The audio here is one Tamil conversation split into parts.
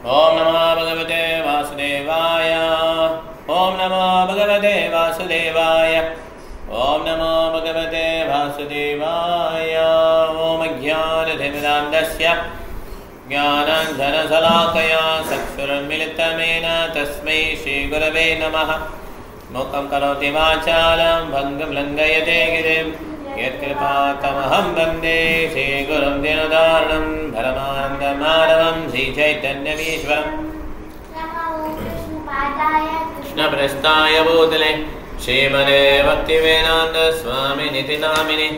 ओम नमो भगवते वासुदेवाय। ओम नमो भगवते वासुदेवाय। ओम नमो भगवते वासुदेवाय। ओम ज्ञानतिमिरान्धस्य ज्ञानाञ्जनशलाकया चक्षुरुन्मिलितमेन तस्मै श्रीगुरवे नमः। मूकं करोति वाचालं भङ्गं लङ्घयते गिरिं यत्कृपातमहं वन्दे श्रीगुरुं दीनदारणं परमानन्दमाधवं श्रीचैतन्यमीश्वरम्। कृष्णप्रस्थाय भूतले श्रीमते भक्तिवेदान्तस्वामिनिति नामिने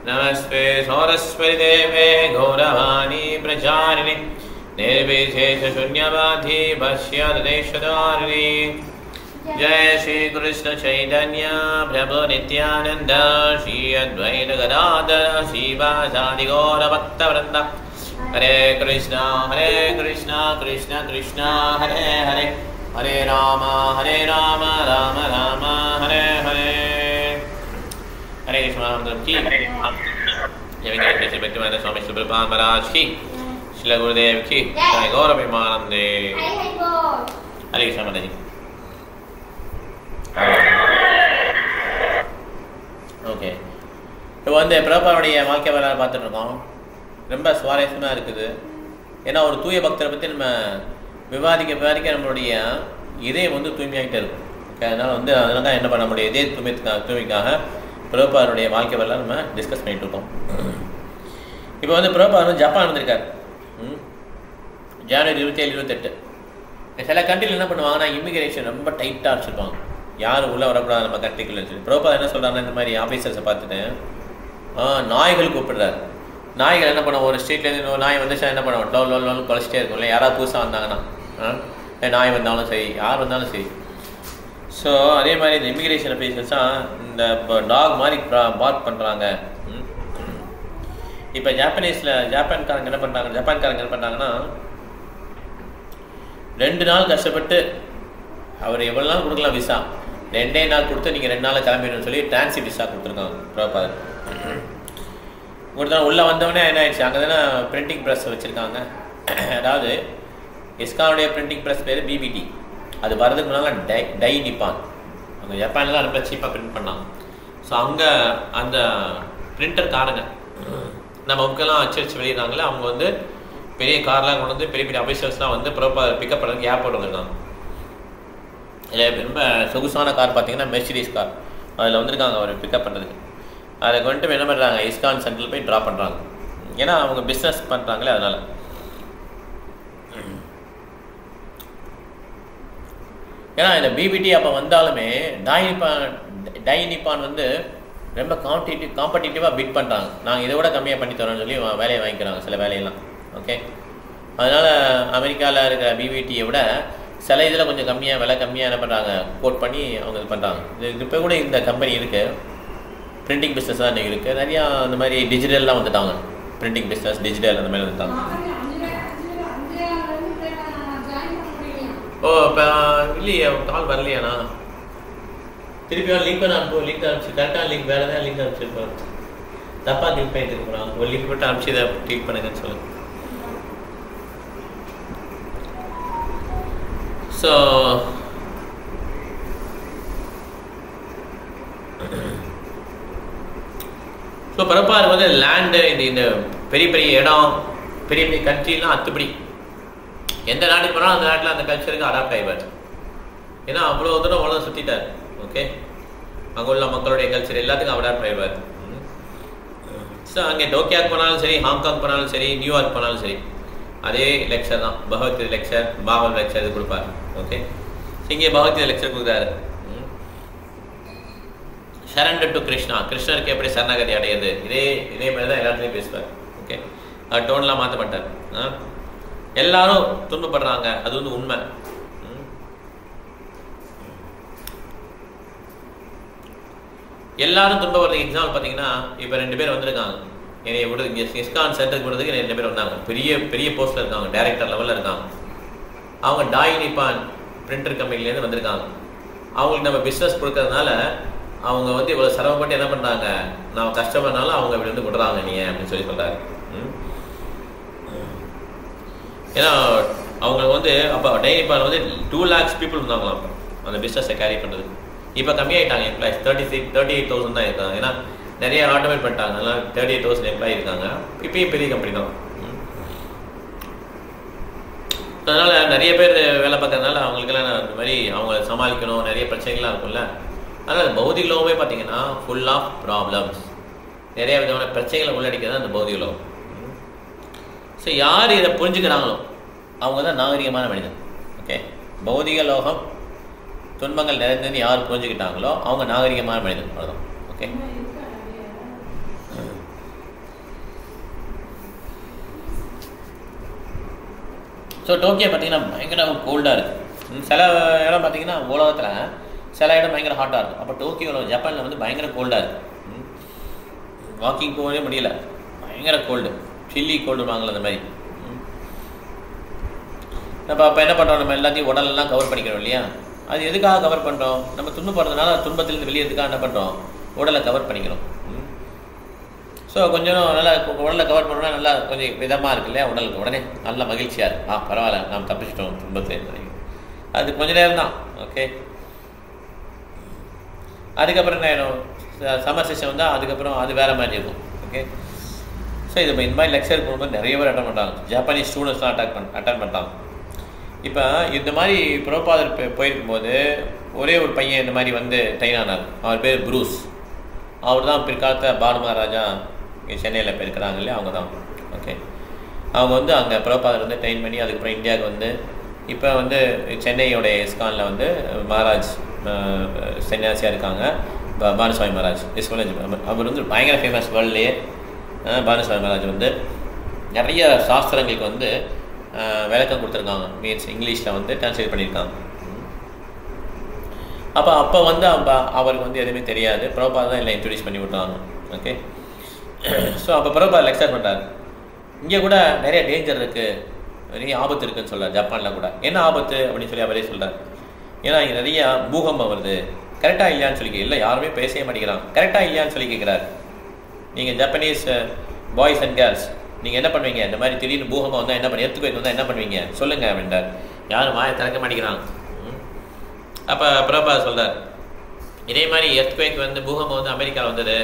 नमस्ते सरस्वतीदेवे गौरवाणी प्रचारिणे निर्विशेषशून्यवादी भाष्यदेशधारिणे। जय श्री कृष्ण चैतन्य प्रभु नित्यानंद श्री अद्वैत गदाधर श्रीवासादि गौर भक्तवृंद। हरे कृष्णा कृष्ण कृष्ण हरे हरे हरे राम राम राम हरे हरे। हरे कृष्ण की जय भक्तिवेदांत स्वामी श्री प्रभुपाद महाराज की, श्री गुरुदेव की जय। गौर प्रेमानंदे। हरे कृष्ण माता जी। ஓகே, இப்போ வந்து பிரபாவுடைய வாழ்க்கை வரலாறு பார்த்துட்டு இருக்கோம். ரொம்ப சுவாரஸ்யமாக இருக்குது. ஏன்னா ஒரு தூய பக்தரை பற்றி நம்ம விவாதிக்க நம்மளுடைய இதயம் வந்து தூய்மையாகிட்டே இருக்கும். ஓகே, அதனால தான் என்ன பண்ண முடியும், இதே தூய்மைக்காக பிரபாருடைய வாழ்க்கை வரலாறு நம்ம டிஸ்கஸ் பண்ணிட்டு இருக்கோம். இப்போ வந்து பிரபா வந்து ஜப்பான் வந்திருக்கார். ஜனவரி 27, 28. சில கண்ட்ரியில் என்ன பண்ணுவாங்கன்னா இமிகிரேஷன் ரொம்ப டைட்டாக வச்சுருப்பாங்க, யாரும் உள்ளே வரக்கூடாது நம்ம கண்ட்ரிக்குள்ளே சொல்லி. பிரபா என்ன சொல்கிறாங்கன்னா, இந்த மாதிரி ஆஃபீஸர்ஸை பார்த்துட்டு நாய்கள் கூப்பிடுறாரு. நாய்கள் என்ன பண்ணுவோம், ஒரு ஸ்ட்ரீட்லேருந்து இன்னொரு நாய் வந்துச்சா என்ன பண்ணுவோம், லோல் குறைச்சிட்டே இருக்கும் இல்லை, யாராவது புதுசாக வந்தாங்கன்னா நாய் வந்தாலும் சரி, யார் வந்தாலும் சரி. ஸோ அதே மாதிரி இந்த இமிகிரேஷன் ஆஃபீஸர்ஸாக இந்த டாக் மாதிரி பார்க் பண்ணுறாங்க. இப்போ ஜப்பான்காரங்க என்ன பண்ணுறாங்கன்னா 2 நாள் கஷ்டப்பட்டு அவர் எவ்வளோ நாள் கொடுக்கலாம் விசா, 2 நாள் கொடுத்து நீங்கள் 2 நாளில் கிளம்பிடணும்னு சொல்லி டிரான்சிட் விசா கொடுத்துருக்காங்க பிரபாதர். கொடுத்தா உள்ளே வந்தவொடனே என்ன ஆயிடுச்சு, அங்கே தானே பிரிண்டிங் ப்ரெஸ் வச்சுருக்காங்க. அதாவது இஸ்கானுடைய பிரிண்டிங் ப்ரெஸ் பேர் பிபிடி. அது வரதுக்கு முன்னால் டை நிப்பான். அங்கே ஜப்பான்லாம் ரொம்ப சீப்பாக பிரிண்ட் பண்ணாங்க. ஸோ அங்கே அந்த பிரிண்டர்காரங்க நம்ம புக்கெல்லாம் அச்சடிச்சு வெளியிடறாங்களே, அவங்க வந்து பெரிய கார்லாம் கொண்டு வந்து பெரிய அஃபீஷியல்ஸ்லாம் வந்து பிரபாதர் பிக்கப் பண்ணுறதுக்கு ஏர்போர்ட் வந்துருக்காங்க. ரொம்ப சொகுசான கார் பார்த்தீங்கன்னா மெர்சிடிஸ் கார், அதில் வந்திருக்காங்க அவர் பிக்கப் பண்ணுறதுக்கு. அதை கொண்டு என்ன பண்ணுறாங்க, இஸ்கான் சென்டரில் போய் ட்ராப் பண்ணுறாங்க. ஏன்னா அவங்க பிஸ்னஸ் பண்ணுறாங்களே அதனால். ஏன்னா இந்த பிபிடி அப்போ வந்தாலுமே டை நிப்பான் வந்து ரொம்ப காம்படிட்டிவாக பிட் பண்ணுறாங்க. நாங்கள் இதை விட கம்மியாக பண்ணி தரோம்னு சொல்லி வேலையை வாங்கிக்கிறாங்க சில வேலையெல்லாம். ஓகே, அதனால் அமெரிக்காவில் இருக்கிற பிபிடியை விட சில இதில் கொஞ்சம் கம்மியாக விலை கம்மியாக என்ன பண்ணுறாங்க, கோட் பண்ணி அவங்க இது பண்ணுறாங்க. இது இப்போ கூட இந்த கம்பெனி இருக்குது, பிரிண்டிங் பிஸ்னஸ் தான் இன்றைக்கி இருக்குது. நிறையா அந்த மாதிரி டிஜிட்டல்லாம் வந்துட்டாங்க, பிரிண்டிங் பிஸ்னஸ் டிஜிட்டல் அந்த மாதிரி வந்துட்டாங்க. ஓ இப்போ இல்லையா, கால் வரலையாண்ணா? திருப்பி லிங்க் அனுப்பிச்சு கரெக்டான லிங்க், வேறு ஏதாவது லிங்க் அனுப்பிச்சிருப்பாங்க, தப்பாக கிளிக் பண்ணிட்டு இருக்கிறாங்க. ஒரு லிங்க் மட்டும் அனுப்பிச்சு இதை கிளிக் பண்ணுங்கன்னு சொல்லுங்கள். ஸோ பிரபார் வந்து லேண்டு இந்த பெரிய பெரிய இடம், பெரிய பெரிய கண்ட்ரிலாம் அத்துப்படி எந்த நாட்டுக்கு போனாலும் அந்த நாட்டில் அந்த கல்ச்சருக்கு அடாப்ட் ஆகிவார். ஏன்னா அவ்வளோ தூரம் உலகம் சுற்றிட்டார். ஓகே, அங்கே உள்ள மக்களுடைய கல்ச்சர் எல்லாத்துக்கும் அடாப்ட் ஆகிவார். ஸோ அங்கே டோக்கியாவுக்கு போனாலும் சரி, ஹாங்காங் போனாலும் சரி, நியூயார்க் போனாலும் சரி, அதே லெக்சர் தான், பகவத்கீதை லெக்சர், பாகவத் லெக்சர் இது கொடுப்பார். ஓகே, இங்கே பகவத்கீதை லெக்சர் கொடுக்குறாரு. சரண்டர் டு கிருஷ்ணா, கிருஷ்ணருக்கு எப்படி சரணாகதி அடையுது, இதே மாதிரி தான் எல்லாத்துலேயும் பேசுவார். ஓகே, டோன்லாம் மாற்ற மாட்டார். எல்லாரும் துன்பப்படுறாங்க, அது வந்து உண்மை. எல்லாரும் துன்பப்படுறதுக்கு எக்ஸாம்பிள் பார்த்தீங்கன்னா, இப்போ 2 பேர் வந்திருக்காங்க என்னை விடுறது, இங்கே இஸ்கான் சென்டருக்கு விடுறதுக்கு 2 பேர் வந்தாங்க. பெரிய பெரிய போஸ்ட்டில் இருக்காங்க, டைரக்டர் லெவலில் இருக்காங்க. அவங்க டாய் நிப்பான் பிரிண்டர் கம்பெனிலேருந்து வந்திருக்காங்க. அவங்களுக்கு நம்ம பிஸ்னஸ் கொடுக்கறதுனால அவங்க வந்து இவ்வளோ சிரமப்பட்டு என்ன பண்ணுறாங்க, நான் கஷ்டப்படுறதுனால அவங்க இப்படி வந்து விடுறாங்க நீங்கள் அப்படின்னு சொல்லி சொல்கிறாரு. ஏன்னா அவங்களுக்கு வந்து அப்போ டெய்லி பால் வந்து 2 lakhs people இருந்தாங்களாம் அப்போ அந்த பிஸ்னஸை கேரி பண்ணுறது. இப்போ கம்மியாகிட்டாங்க எம்ப்ளாயிஸ், 38,000 தான் இருக்காங்க. ஏன்னா நிறைய ஆட்டோமேட் பண்ணிட்டாங்க, அதனால் 38,000 எம்ப்ளாயி இருக்காங்க. இப்பயும் பெரிய கம்பெனி தான். அதனால் நிறைய பேர் வேலை பார்க்கறதுனால அவங்களுக்கெல்லாம் இந்த மாதிரி அவங்க சமாளிக்கணும், நிறைய பிரச்சனைகள்லாம் இருக்கும்ல. அதனால் பௌதிக லோகமே பார்த்தீங்கன்னா ஃபுல் ஆஃப் ப்ராப்ளம்ஸ், நிறைய விதமான பிரச்சனைகளை உள்ளடிக்கிறது அந்த பௌதிக லோகம். ஸோ யார் இதை புரிஞ்சுக்கிறாங்களோ அவங்க தான் நாகரிகமான மனிதன். ஓகே, பௌதிக லோகம் துன்பங்கள் நிறைந்ததுன்னு யார் புரிஞ்சுக்கிட்டாங்களோ அவங்க நாகரிகமான மனிதன். அவ்வளோதான். ஓகே, ஸோ டோக்கியோ பார்த்தீங்கன்னா பயங்கர கோல்டாக இருக்குது. சில இடம் பார்த்தீங்கன்னா உலகத்தில் சில இடம் பயங்கர ஹாட்டாக இருக்கும். அப்போ டோக்கியோவில் ஜப்பானில் வந்து பயங்கர கோல்டாக இருக்குது. வாக்கிங் போகவே முடியல, பயங்கர கோல்டு, சில்லி கோல்டு வாங்கல அந்த மாதிரி. நம்ம அப்போ என்ன பண்ணுறோம், நம்ம எல்லாத்தையும் உடலெல்லாம் கவர் பண்ணிக்கிறோம் இல்லையா? அது எதுக்காக கவர் பண்ணுறோம்? நம்ம துன்பப்படுறதுனால துன்பத்திலேருந்து வெளியே எதுக்காக என்ன பண்ணுறோம், உடலை கவர் பண்ணிக்கிறோம். ஸோ கொஞ்சம் நல்லா உடலை கவர் பண்ணோம்னா நல்லா கொஞ்சம் விதமாக இருக்கு இல்லையா, உடலுக்கு உடனே நல்ல மகிழ்ச்சியாக இருக்கு. பரவாயில்ல, நாம் தப்பிச்சிட்டோம் துன்பத்தில். அது கொஞ்ச நேரம் தான். ஓகே, அதுக்கப்புறம் என்ன ஆகிடும், சம்மர் செஷன் வந்தால் அதுக்கப்புறம் அது வேறு மாதிரி இருக்கும். ஓகே, ஸோ இது இந்த மாதிரி லெக்சர் போகும்போது நிறைய பேர் அட்டன் பண்ணுறாங்க. ஜப்பானீஸ் ஸ்டூடெண்ட்ஸ்லாம் அட்டன் பண்ணுறாங்க. இப்போ இந்த மாதிரி புரோபாதர் போயிருக்கும்போது ஒரே ஒரு பையன் இந்த மாதிரி வந்து ட்ரெயின் ஆனார். அவர் பேர் ப்ரூஸ். அவர் தான் பிற்காலத்தை பானு மகாராஜா இங்கே சென்னையில் போயிருக்கிறாங்க இல்லையா, அவங்க தான். ஓகே, அவங்க வந்து அங்கே புரோபாதர் வந்து ட்ரெயின் பண்ணி அதுக்கப்புறம் இந்தியாவுக்கு வந்து இப்போ வந்து சென்னையோடைய இஸ்கானில் வந்து மகாராஜ் சன்னியாசியாக இருக்காங்க, பானுசுவாமி மகாராஜ். அவர் வந்து பயங்கர ஃபேமஸ் வேர்ல்ட்லேயே. பானுசுவாமி மகாராஜ் வந்து நிறைய சாஸ்திரங்களுக்கு வந்து விளக்கம் கொடுத்துருக்காங்க, மீன்ஸ் இங்கிலீஷில் வந்து டிரான்ஸ்லேட் பண்ணியிருக்காங்க. அப்போ வந்து அவருக்கு வந்து எதுவுமே தெரியாது, பிரபுபாதர் தான் எல்லாம் இன்ட்ரடியூஸ் பண்ணி விட்டாங்க. ஓகே, ஸோ அப்போ பிரபுபாதர் லெக்சர் பண்ணுறாரு. இங்கே கூட நிறைய டேஞ்சர் இருக்குது, நிறைய ஆபத்து இருக்குதுன்னு சொல்கிறார். ஜப்பானில் கூட என்ன ஆபத்து அப்படின்னு சொல்லி அவரே சொல்கிறார். ஏன்னா இங்கே நிறைய பூகம்பம் வருது, கரெக்டாக இல்லையான்னு சொல்லி இல்லை, யாருமே பேசவே மாட்டேங்கிறாங்க, கரெக்டாக இல்லையான்னு சொல்லி கேட்குறாரு. நீங்கள் ஜப்பனீஸ் பாய்ஸ் அண்ட் கேர்ள்ஸ் நீங்கள் என்ன பண்ணுவீங்க, இந்த மாதிரி திடீர்னு பூகம்பம் வந்தால் என்ன பண்ணி, எர்த்குவேக் வந்தால் என்ன பண்ணுவீங்க சொல்லுங்கள் அப்படின்றார். யாரும் வாயை திறக்க மாட்டேங்கிறாங்க. அப்போ பிரபுபாதர் சொல்கிறார், இதே மாதிரி எர்த்குவேக் வந்து பூகம்பம் வந்து அமெரிக்காவில் வந்தது.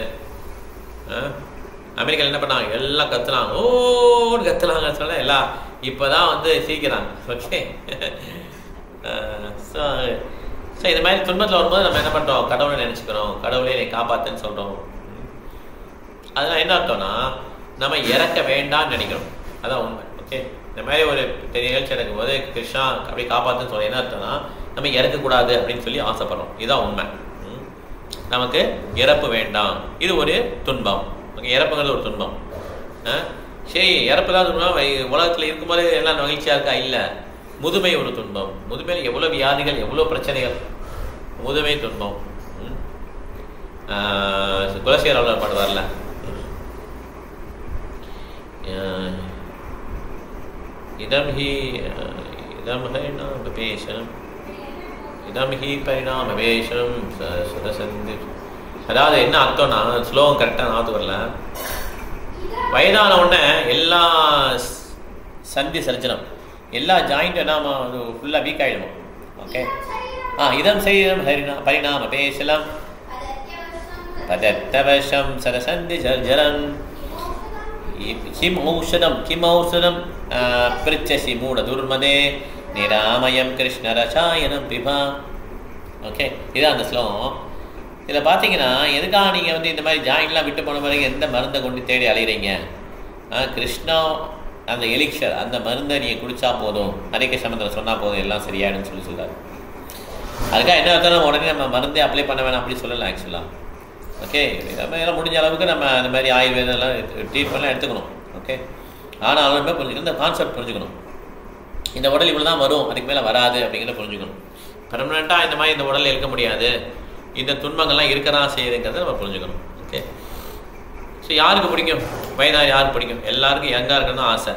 அமெரிக்காவில் என்ன பண்ணாங்க, எல்லாம் கத்துனாங்க, ஓன்னு கத்துனாங்க சொல்ல, எல்லாம் இப்போ தான் வந்து சீக்கிறாங்க. ஓகே, ஸோ இந்த மாதிரி துன்பத்தில் வரும்போது நம்ம என்ன பண்ணுறோம், கடவுளை நினச்சிக்கிறோம், கடவுளை என்னை காப்பாற்றுன்னு சொல்கிறோம். அதெல்லாம் என்ன அர்த்தம்னா நம்ம இறக்க வேண்டாம்னு நினைக்கிறோம், அதான் உண்மை. ஓகே, இந்த மாதிரி ஒரு பெரிய நிகழ்ச்சி நடக்கும்போது கிருஷ்ணா அப்படி காப்பாற்றுன்னு சொல்ல என்ன அர்த்தம்னா நம்ம இறக்கக்கூடாது அப்படின்னு சொல்லி ஆசைப்படுறோம். இதுதான் உண்மை. நமக்கு இறப்பு வேண்டாம், இது ஒரு துன்பம். ஓகே, இறப்புங்கிறது ஒரு துன்பம். சரி, இறப்பு தான் துன்பம். உலகத்தில் இருக்கும்போது எல்லாம் மகிழ்ச்சியாக இருக்கா? இல்லை, முதுமை ஒரு துன்பம். முதுமையில் எவ்வளோ வியாதிகள், எவ்வளோ பிரச்சனைகள், முதுமை துன்பம். குலசேகர அவர்கள் பாடுவார்ல, இதம் ஹி பரிணாமவேஷம், இதம் ஹி பரிணாமவேஷம் சதசந்தி. அதாவது என்ன அர்த்தம்னா, ஸ்லோகம் கரெக்டாக நாத்து வரல. வயதான உடனே எல்லா சந்தி சர்ஜனம், எல்லா ஜாயிண்ட்டும் என்ன ஃபுல்லாக வீக் ஆகிடுவோம். ஓகே, இதம் செய்தம் பரிணாமவேஷலம் பதத்தவசம் சரசந்தி சர்ஜனம் கிம் ஔஷதம் பிரிச்சசி மூட துர்மதே நிராமயம் கிருஷ்ண ரசாயனம் பிபா. ஓகே, இதுதான் அந்த ஸ்லோகம். இதில் பார்த்தீங்கன்னா எதுக்காக நீங்கள் வந்து இந்த மாதிரி ஜாயின்லாம் விட்டு போன பிறகு எந்த மருந்தை கொண்டு தேடி அலைகிறீங்க? கிருஷ்ணா அந்த எலிக்ஷர், அந்த மருந்தை நீங்கள் குடித்தா போதும், ஹரே சமத்தில் சொன்னால் போதும், எல்லாம் சரியாயிடுன்னு சொல்லி சொல்கிறார். அதுக்காக என்ன அர்த்தம், உடனே நம்ம மருந்தே அப்ளை பண்ண வேணாம் அப்படி சொல்லலாம் ஆக்சுவலாக. ஓகே, நம்ம எல்லாம் முடிஞ்ச அளவுக்கு நம்ம அந்த மாதிரி ஆயுர்வேதம்லாம் ட்ரீட்மெண்ட்லாம் எடுத்துக்கணும். ஓகே, ஆனாலும் புரிஞ்சுக்கணும், இந்த கான்செப்ட் புரிஞ்சுக்கணும். இந்த உடல் இவ்வளோ தான் வரும், அதுக்கு மேலே வராது அப்படிங்கிறத புரிஞ்சுக்கணும். பெர்மனெண்ட்டாக இந்த மாதிரி இந்த உடலில் இருக்க முடியாது, இந்த துன்பங்கள்லாம் இருக்க தான் செய்யுதுங்கிறத நம்ம புரிஞ்சுக்கணும். ஓகே, ஸோ யாருக்கு பிடிக்கும் வயதாக, யாருக்கு பிடிக்கும்? எல்லாருக்கும் யங்காக இருக்கணும் ஆசை.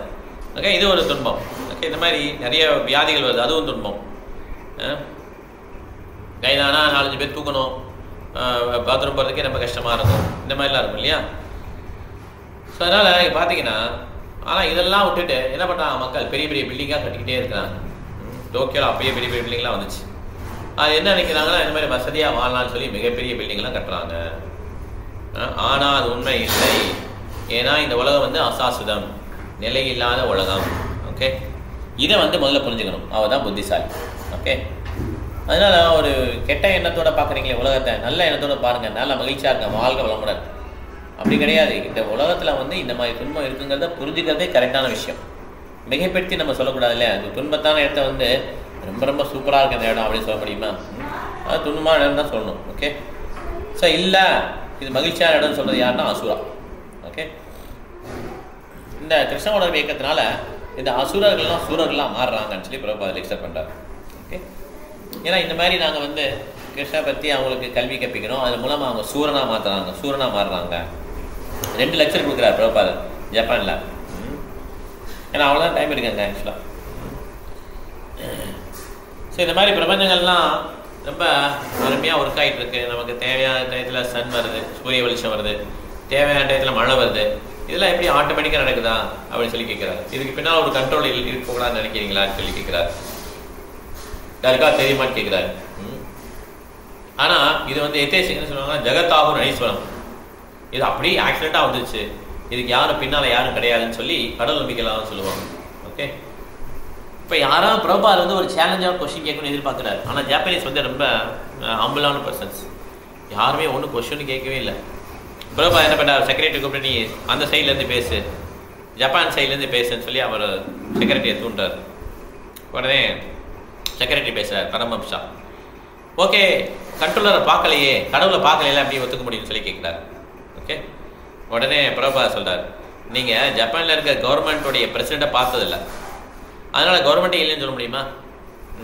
ஓகே, இது ஒரு துன்பம். ஓகே, இந்த மாதிரி நிறைய வியாதிகள் வருது, அதுவும் துன்பம். வயதானா 4-5 பேர் தூக்கணும், பாத்ரூம் போகிறதுக்கே ரொம்ப கஷ்டமாக இருக்கும், இந்த மாதிரிலாம் இருக்கும் இல்லையா? ஸோ அதனால் பார்த்தீங்கன்னா ஆனால் இதெல்லாம் விட்டுட்டு என்ன பண்ணுறாங்க மக்கள், பெரிய பெரிய பில்டிங்காக கட்டிக்கிட்டே இருக்கிறாங்க. டோக்கியோவில் அப்பயே பெரிய பெரிய பில்டிங்லாம் வந்துச்சு. அது என்ன நினைக்கிறாங்கன்னா இந்த மாதிரி வசதியாக வாழலாம்னு சொல்லி மிகப்பெரிய பில்டிங்லாம் கட்டுறாங்க. ஆனால் அது உண்மை இல்லை. ஏன்னா இந்த உலகம் வந்து அசாசுதம், நிலையில்லாத உலகம். ஓகே, இதை வந்து முதல்ல புரிஞ்சுக்கணும். அவள் தான் புத்திசாலி. ஓகே, அதனால் ஒரு கெட்ட எண்ணத்தோடு பார்க்குறீங்களே உலகத்தை, நல்ல எண்ணத்தோடு பாருங்கள், நல்ல மகிழ்ச்சியாக இருக்க, வாழ்க்கை வளமுடன். அப்படி கிடையாது. இந்த உலகத்தில் வந்து இந்த மாதிரி துன்பம் இருக்குங்கிறத புரிஞ்சுக்கிறதே கரெக்டான விஷயம். மிகைப்படுத்தி நம்ம சொல்லக்கூடாது இல்லையா? அது துன்பத்தான இடத்த வந்து ரொம்ப ரொம்ப சூப்பராக இருக்க இந்த இடம் அப்படின்னு சொல்ல முடியுமா? அது துன்பமான இடம் தான் சொல்லணும். ஓகே, ஸோ இல்லை இது மகிழ்ச்சியான இடம்னு சொல்கிறது யாருன்னா அசுரா. ஓகே, இந்த கிருஷ்ண உணர்வு இயக்கத்தினால இந்த அசுரர்கள்லாம் சூரர்களாக மாறுறாங்கன்னு சொல்லி பிரபுபாதர் எக்ஸ்பிளைன் பண்ணுறாரு. ஓகே, ஏன்னா இந்த மாதிரி நாங்கள் வந்து கிருஷ்ணா பற்றி அவங்களுக்கு கல்வி கற்பிக்கிறோம், அது மூலமாக அவங்க சூரனாக மாற்றுறாங்க, சூரனாக மாறுறாங்க. 2 லெக்சர் கொடுக்குறாரு பிரபுபாதர் ஜப்பானில். ஏன்னா அவ்வளோதான் டைம் இருக்குங்க ஆக்சுவலாக. ஸோ இந்த மாதிரி பிரபஞ்சங்கள்லாம் ரொம்ப அருமையாக ஒர்க் ஆகிட்டு இருக்கு. நமக்கு தேவையான டயத்தில் சன் வருது, சூரிய வெளிச்சம் வருது, தேவையான டயத்தில் மழை வருது. இதெல்லாம் எப்படி ஆட்டோமேட்டிக்காக நடக்குதா அப்படின்னு சொல்லி கேட்குறாரு. இதுக்கு பின்னால் ஒரு கண்ட்ரோல் இருக்கக்கூடாதுன்னு நினைக்கிறீங்களான்னு சொல்லி கேட்குறாரு. யாருக்கா தெரியுமான்னு கேட்குறாரு. ஆனால் இது வந்து எத்தேசிங்கன்னு சொல்லுவாங்கன்னா ஜெகத்தாகும் நைஸ்வரம். இது அப்படியே ஆக்சிடெண்ட்டாக வந்துச்சு, இதுக்கு யாரும் பின்னால் யாரும் கிடையாதுன்னு சொல்லி கடவுள் நம்பிக்கைலாம் சொல்லுவாங்க. ஓகே, இப்போ யாராவது பிரபுபாதர் வந்து ஒரு சேலஞ்சான கொஸ்டின் கேட்கணும்னு எதிர்பார்க்குறாரு. ஆனால் ஜாப்பனீஸ் வந்து ரொம்ப ஹம்பிளான பர்சன்ஸ், யாருமே ஒன்றும் கொஸ்டின் கேட்கவே இல்லை. பிரபுபாதர் என்ன பண்ணார், செக்ரட்டரி கூப்பிட்டு நீ அந்த சைட்லேருந்து பேசு, ஜப்பான் சைட்லேருந்து பேசுன்னு சொல்லி அவர் செக்ரட்டரியை தூண்டுறார். உடனே செக்ரட்டரி பேசுகிறார் பரமஹம்சா. ஓகே, கண்ட்ரோலரை பார்க்கலையே, கடவுளை பார்க்கலையே அப்படி ஒத்துக்க முடியும்னு சொல்லி கேட்குறாரு. ஓகே, உடனே பிரபுபாதர் சொல்கிறார், நீங்கள் ஜப்பானில் இருக்க கவர்மெண்ட்டுடைய பிரசிடெண்ட்டை பார்த்ததில்லை, அதனால் கவர்மெண்ட்டே இல்லைன்னு சொல்ல முடியுமா?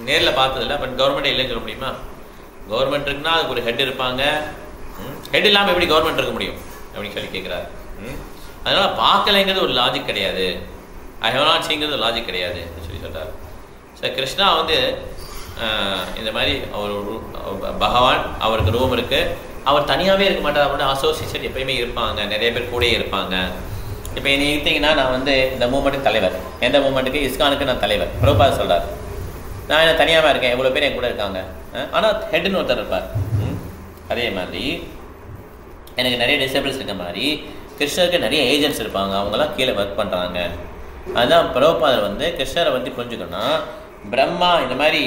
நேரில் பார்த்ததில்லை, பட் கவர்மெண்ட்டே இல்லைன்னு சொல்ல முடியுமா? கவர்மெண்ட் இருக்குன்னா அதுக்கு ஒரு ஹெட் இருப்பாங்க, ஹெட் இல்லாமல் எப்படி கவர்மெண்ட் இருக்க முடியும் அப்படின்னு சொல்லி கேட்குறாரு. அதனால் பார்க்கலைங்கிறது ஒரு லாஜிக் கிடையாது, ஐ ஹவ் நாட் சீங்கிறது ஒரு லாஜிக் கிடையாது அப்படின்னு சொல்லி சொல்கிறார். ஸோ கிருஷ்ணா வந்து இந்த மாதிரி அவர் பகவான், அவருக்கு ரூம் இருக்குது, அவர் தனியாகவே இருக்க மாட்டார், அவரோட அசோசியேஷன் எப்பயுமே இருப்பாங்க, நிறைய பேர் கூட இருப்பாங்க. இப்போ என்னை எடுத்தீங்கன்னா நான் வந்து இந்த மூமெண்ட்டுக்கு தலைவர், எந்த மூமெண்ட்டுக்கு இஸ்கானுக்கு நான் தலைவர். பிரபுபாதர் சொல்கிறார், நான் என்ன தனியாக இருக்கேன், எவ்வளோ பேர் என் கூட இருக்காங்க, ஆனால் ஹெட்டுன்னு ஒருத்தர் இருப்பார். அதே மாதிரி எனக்கு நிறைய டிசேபிள்ஸ் இருக்க மாதிரி கிருஷ்ணருக்கு நிறைய ஏஜென்ட்ஸ் இருப்பாங்க, அவங்களாம் கீழே ஒர்க் பண்ணுறாங்க. அதுதான் பிரபுபாதர் வந்து கிருஷ்ணரை வந்து புரிஞ்சுக்கணும். பிரம்மா இந்த மாதிரி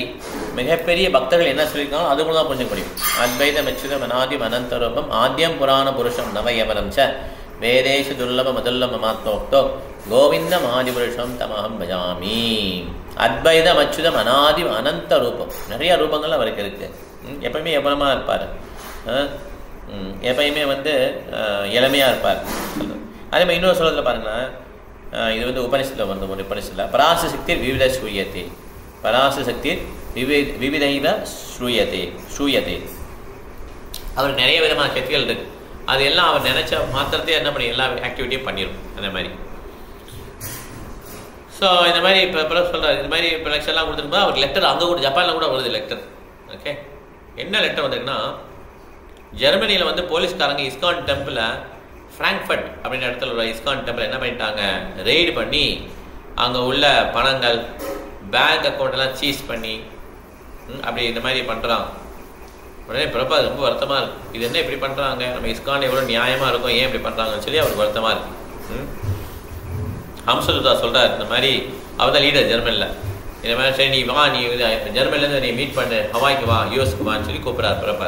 மிகப்பெரிய பக்தர்கள் என்ன சொல்லியிருக்காங்களோ அது மூலம் தான் புரிஞ்சுக்க முடியும். அத்வைதம் அச்சுதம் அநாதிம் அனந்தரூபம் ஆத்யம் புராண புருஷம் நவயவனம் ச வேதேஷு துர்லப மதுல்லப மாத்மோக்தோ கோவிந்தம் ஆதிபுருஷம் தமஹம் பஜாமி. அத்வைதம் அச்சுதம் அநாதிம் அனந்த ரூபம், நிறைய ரூபங்கள் அவருக்கு இருக்குது. எப்பயுமே எவ்வளமாக இருப்பார், எப்பயுமே வந்து இளமையாக இருப்பார். அதே மாதிரி இன்னொரு சொல்கிறதுல பாருங்களேன், இது வந்து உபனிஷத்தில் வந்து ஒரு உபனிஷத்தில் பராச சக்தி விவித ஸ்ரூயத்தை, பராச சக்தி விவிதைவ ஸ்ரூயத்தை. அவருக்கு நிறைய விதமான சக்திகள் இருக்குது, அது எல்லாம் அவர் நினைச்ச மாத்திரத்தையே என்ன பண்ணி எல்லா ஆக்டிவிட்டியும் பண்ணிடும். அந்த மாதிரி ஸோ இந்த மாதிரி இப்போ சொல்கிறார், இந்த மாதிரி இப்போ லெக்சர்லாம் கொடுத்துருப்பா அவர் லெட்டர் அங்கே கூட ஜப்பானில் கூட வருது லெட்டர். ஓகே, என்ன லெட்டர் வந்திருக்குன்னா, ஜெர்மனியில் வந்து போலீஸ்காரங்க இஸ்கான் டெம்பிளில் ஃப்ராங்க்ஃபர்ட் அப்படின்ற இடத்துல உள்ள இஸ்கான் டெம்பிள் என்ன பண்ணிட்டாங்க, ரெய்டு பண்ணி அங்கே உள்ள பணங்கள் பேங்க் அக்கௌண்ட்டெல்லாம் சீஸ் பண்ணி அப்படி இந்த மாதிரி பண்ணுறாங்க. உடனே பிரபா ரொம்ப வருத்தமாக இருக்குது, இது என்ன இப்படி பண்ணுறாங்க, நம்ம இஸ்கான் எவ்வளோ நியாயமாக இருக்கும், ஏன் இப்படி பண்ணுறாங்கன்னு சொல்லி அவருக்கு வருத்தமாக இருக்குது. ஹம்சதுதா சொல்கிறார், இந்த மாதிரி அவர் தான் லீடர் ஜெர்மனியில், இந்த மாதிரி சரி நீ வா, நீ ஜெர்மனிலேருந்து நீ மீட் பண்ணு, ஹவாய்க்கு வா, யூஎஸ்க்கு வான்னு சொல்லி கூப்பிட்றாரு பிரபா.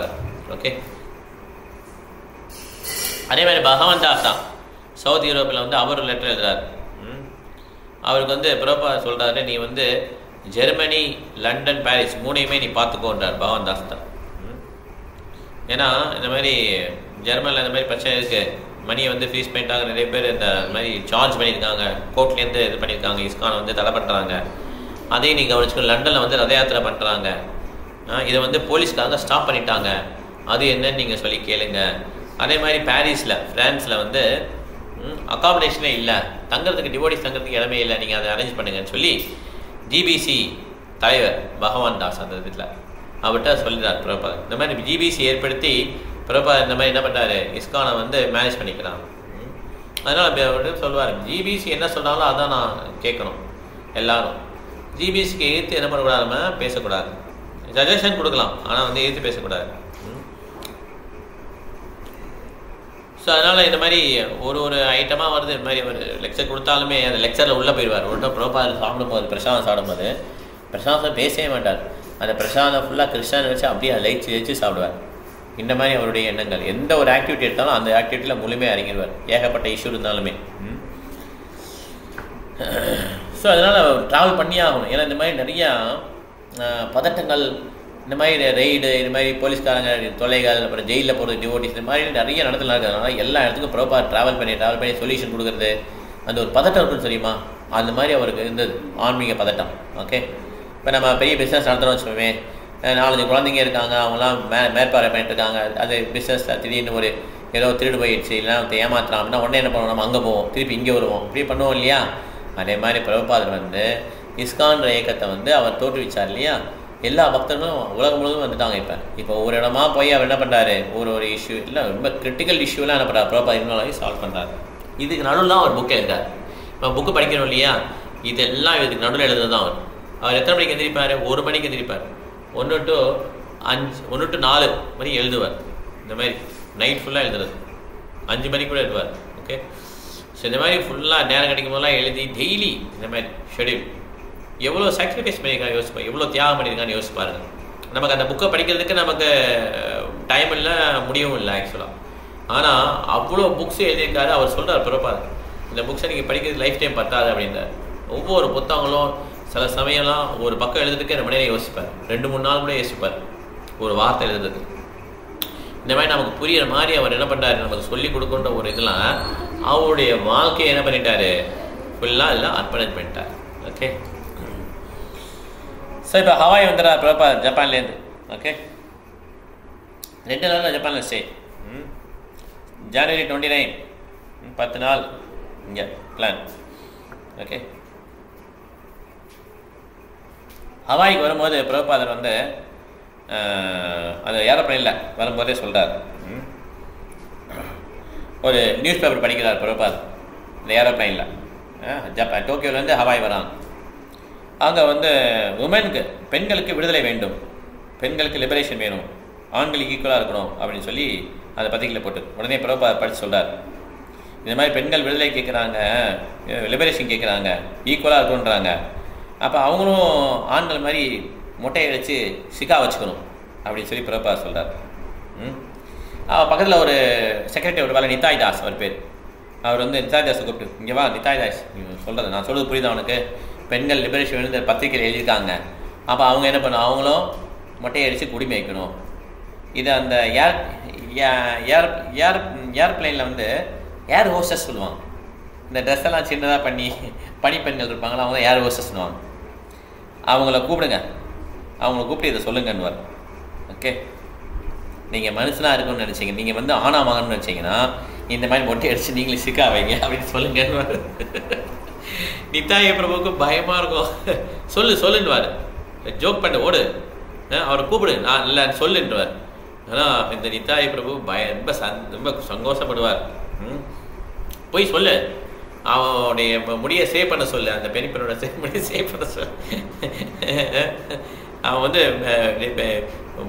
ஓகே, அதே மாதிரி பகவான் தாஸ் தான் சவுத் யூரோப்பில் வந்து அவர் ஒரு லெட்டர் எழுதுறாரு. அவருக்கு வந்து பிரபா சொல்கிறாரு, நீ வந்து ஜெர்மனி, லண்டன், பாரிஸ் மூணையுமே நீ பார்த்துக்கோன்றார் பகவான் தாஸ் தான். ஏன்னா இந்த மாதிரி ஜெர்மனியில் இந்த மாதிரி பிரச்சனை இருக்குது, மணியை வந்து ஃபீஸ் பண்ணிட்டாங்க, நிறைய பேர் இந்த மாதிரி சார்ஜ் பண்ணியிருக்காங்க, கோர்ட்லேருந்து இது பண்ணியிருக்காங்க, இஸ்கானை வந்து தடை பண்ணுறாங்க. அதையும் நீங்கள் கவனிச்சுக்கணும். லண்டனில் வந்து ரத யாத்திரை பண்ணுறாங்க, இதை வந்து போலீஸ்காரங்க ஸ்டாப் பண்ணிட்டாங்க, அது என்னன்னு நீங்கள் சொல்லி கேளுங்க. அதே மாதிரி பாரிஸில், ஃப்ரான்ஸில் வந்து அக்காமடேஷனே இல்லை, தங்குறதுக்கு டிவோடிஸ் தங்குறதுக்கு இடமே இல்லை, நீங்கள் அதை அரேஞ்ச் பண்ணுங்கன்னு சொல்லி ஜிபிசி தலைவர் பகவான் தாஸ் அந்த இதில் அவர்கிட்ட சொல்லிடுறார் பிரபுபாதர். இந்த மாதிரி ஜிபிசி ஏற்படுத்தி பிரபுபாதர் இந்த மாதிரி என்ன பண்ணுறாரு, இஸ்கானை வந்து மேனேஜ் பண்ணிக்கிறான். அதனால் சொல்லுவார், ஜிபிசி என்ன சொல்கிறாங்களோ அதான் நான் கேட்கணும். எல்லாரும் ஜிபிசிக்கு எதிர்த்து என்ன பண்ணக்கூடாதுமா பேசக்கூடாது. சஜஷன் கொடுக்கலாம், ஆனால் வந்து எதிர்த்து பேசக்கூடாது. ஸோ அதனால் இந்த மாதிரி ஒரு ஐட்டமாக வருது. இந்த மாதிரி ஒரு லெக்சர் கொடுத்தாலுமே அந்த லெக்சரில் உள்ளே போயிடுவார். ஒருத்தர் ப்ரோபாதில் சாப்பிடும்போது, பிரசாதம் சாப்பிடும்போது பிரசாதம் பேசவே மாட்டார். அந்த பிரசாதம் ஃபுல்லாக கிருஷ்ணனை வச்சு அப்படியே லயிச்சு சாப்பிடுவார். இந்த மாதிரி அவருடைய எண்ணங்கள். எந்த ஒரு ஆக்டிவிட்டி எடுத்தாலும் அந்த ஆக்டிவிட்டியில் முழுமையாக இறங்கிடுவார், ஏகப்பட்ட இஷ்யூ இருந்தாலுமே. ஸோ அதனால் ட்ராவல் பண்ணியே ஆகணும். ஏன்னா இந்த மாதிரி நிறையா பதட்டங்கள், இந்த மாதிரி ரெய்டு, இது மாதிரி போலீஸ்காரங்க தொலைகள், அப்புறம் ஜெயிலில் போகிறது, டிவோட்டிஸ், இந்த மாதிரி நிறைய நடத்துல நடக்கிறதுனால எல்லா இடத்துக்கும் ப்ராப்பர் ட்ராவல் பண்ணி சொல்யூஷன் கொடுக்குறது. அந்த ஒரு பதட்டம் இருக்குன்னு தெரியுமா, அந்த மாதிரி அவருக்கு இருந்தது, ஆன்மீக பதட்டம். ஓகே, இப்போ நம்ம பெரிய பிஸ்னஸ் நடத்துகிறோம் வச்சுக்கோமே, 4-5 குழந்தைங்க இருக்காங்க, அவங்களாம் மேற்பார்வை பண்ணிட்டு இருக்காங்க. அது பிஸ்னஸில் திடீர்னு ஏதோ திருடு போயிடுச்சு, இல்லைன்னா ஏமாத்துறான் அப்படின்னா உடனே என்ன பண்ணுவோம், நம்ம அங்கே போவோம், திருப்பி இங்கே வருவோம், இப்படி பண்ணுவோம் இல்லையா. அதே மாதிரி பிரபுபாதர் இஸ்கான்ற இயக்கத்தை அவர் தோற்றுவிச்சார் இல்லையா. எல்லா பக்தர்களும் உலகம் முழுவதும் வந்துட்டாங்க. இப்போ ஒரு இடமா போய் அவர் என்ன பண்ணுறாரு, ஒரு இஷ்யூ இல்லை, ரொம்ப கிரிட்டிக்கல் இஷ்யூலாம் என்ன பண்ணுறாரு, பிரபுபாதர் இன்வால்வ் சால்வ் பண்ணுறாரு. இதுக்கு நடுவில் தான் அவர் புக் எழுதார். இப்போ புக்கு படிக்கணும் இல்லையா, இதெல்லாம் இதுக்கு நடுவில் எழுதுறது தான் அவர் எத்தனை மணிக்கு எந்திரிப்பார், 1 மணிக்கு எந்திரிப்பார், 1 to 4 மணி எழுதுவார். இந்த மாதிரி நைட் ஃபுல்லாக எழுதுறது, 5 மணிக்கு கூட எழுதுவார். ஓகே, ஸோ இந்த மாதிரி ஃபுல்லாக நேரம் கிடைக்கும் போதெல்லாம் எழுதி டெய்லி இந்த மாதிரி ஷெடியூல். எவ்வளோ சாக்ரிஃபைஸ் பண்ணியிருக்காங்க யோசிப்பா, எவ்வளோ தியாகம் பண்ணியிருக்கான்னு யோசிப்பாருங்க. நமக்கு அந்த புக்கை படிக்கிறதுக்கு நமக்கு டைம் இல்லை, முடியவும் இல்லை ஆக்சுவலாக. ஆனால் அவ்வளோ புக்ஸ் எழுதியிருக்காரு. அவர் சொல்கிறார் பிரபுபாதர், இந்த புக்ஸை நீங்கள் படிக்கிறது லைஃப் டைம் பத்தாது அப்படின்றார். ஒவ்வொரு புத்தகங்களும் சில சமயம்லாம் ஒரு பக்கம் எழுதுறதுக்கே ரொம்ப நேரம் யோசிப்பார், 2-3 நாள் கூட யோசிப்பார் ஒரு வார்த்தை எழுதுறதுக்கு. இந்த மாதிரி நமக்கு புரிகிற மாதிரி அவர் என்ன பண்ணுறாரு, நமக்கு சொல்லிக் கொடுக்குன்ற ஒரு இதெல்லாம் அவருடைய வாழ்க்கையை என்ன பண்ணிட்டாரு, ஃபுல்லாக இதெல்லாம் அர்ப்பணம் பண்ணிட்டார். ஓகே, ஸோ இப்போ ஹவாய் வந்துடுறார் பிரபுபாதர் ஜப்பான்லேருந்து. ஓகே, 2 நாள் ஜப்பானில் ஸ்டே. January 29, 10 நாள் இங்கே பிளான். ஓகே, ஹவாய்க்கு வரும்போது பிரபுபாதர் அது ஏரோப்ளைனில் வரும்போதே சொல்கிறார். ஒரு நியூஸ் பேப்பர் படிக்கிறார் பிரபுபாதர் இந்த ஏரோப்ளைனில். ஜப்பான் டோக்கியோலேருந்து ஹவாய் வராங்க. அங்கே உமனுக்கு, பெண்களுக்கு விடுதலை வேண்டும், பெண்களுக்கு லிபரேஷன் வேணும், ஆண்களுக்கு ஈக்குவலாக இருக்கணும் அப்படின்னு சொல்லி அதை பத்திரிக்கையில் போட்டு உடனே பிரபுபாதர் படித்து சொல்கிறார். இந்த மாதிரி பெண்கள் விடுதலை கேட்குறாங்க, லிபரேஷன் கேட்குறாங்க, ஈக்குவலாக இருக்கணுன்றாங்க. அப்போ அவங்களும் ஆண்கள் மாதிரி மொட்டையை வச்சு சிக்கா வச்சுக்கணும் அப்படின்னு சொல்லி பிரபுபாதர் சொல்கிறார். பக்கத்தில் ஒரு செக்ரட்டரி ஒரு வேலை, நித்தாய் தாஸ் அவர் பேர். அவர் நித்தாய் தாஸை கூப்பிட்டு, இங்கே வா நித்தாய் தாஸ், சொல்கிறது நான் சொல்கிறது புரியுது அவனுக்கு, பெண்கள் லிபரேஷன் எழுந்த பத்திரிக்கையில் எழுதியிருக்காங்க. அப்போ அவங்க என்ன பண்ணும், அவங்களும் மொட்டையை அடித்து குடிமை வைக்கணும். இது அந்த ஏர்பிளைனில் ஏர் ஹோஸ்டஸ் சொல்லுவாங்க. இந்த ட்ரெஸ் எல்லாம் சின்னதாக பணிப்பெண்கள் இருப்பாங்களா, அவங்க ஏர் ஹோஸ்டஸ் சொல்லுவாங்க. அவங்கள கூப்பிடுங்க, அவங்கள கூப்பிட்டு இதை சொல்லுங்கன்னு. ஓகே, நீங்கள் மனுஷனாக இருக்குன்னு நினச்சிங்க, நீங்கள் ஆணாமாகணும்னு நினச்சிங்கன்னா இந்த மாதிரி மொட்டை அடித்து நீங்களே சிக்கா வைங்க அப்படின்னு சொல்லுங்கன்னு. நித்தாய பிரபுவுக்கு பயமாக இருக்கும். சொல்லுன்னுவார், ஜோக் பண்ண ஓடு, அவரை கூப்பிடு, நான் இல்லை சொல்லுன்றார். ஆனால் இந்த நித்தாய பிரபு ரொம்ப சந்தோஷப்படுவார். போய் சொல்லு, அவனுடைய முடியை சேவ் பண்ண சொல்லு, அந்த பெண்ணிப்பனோட முடியை சேவ் பண்ண சொல்லு, அவன்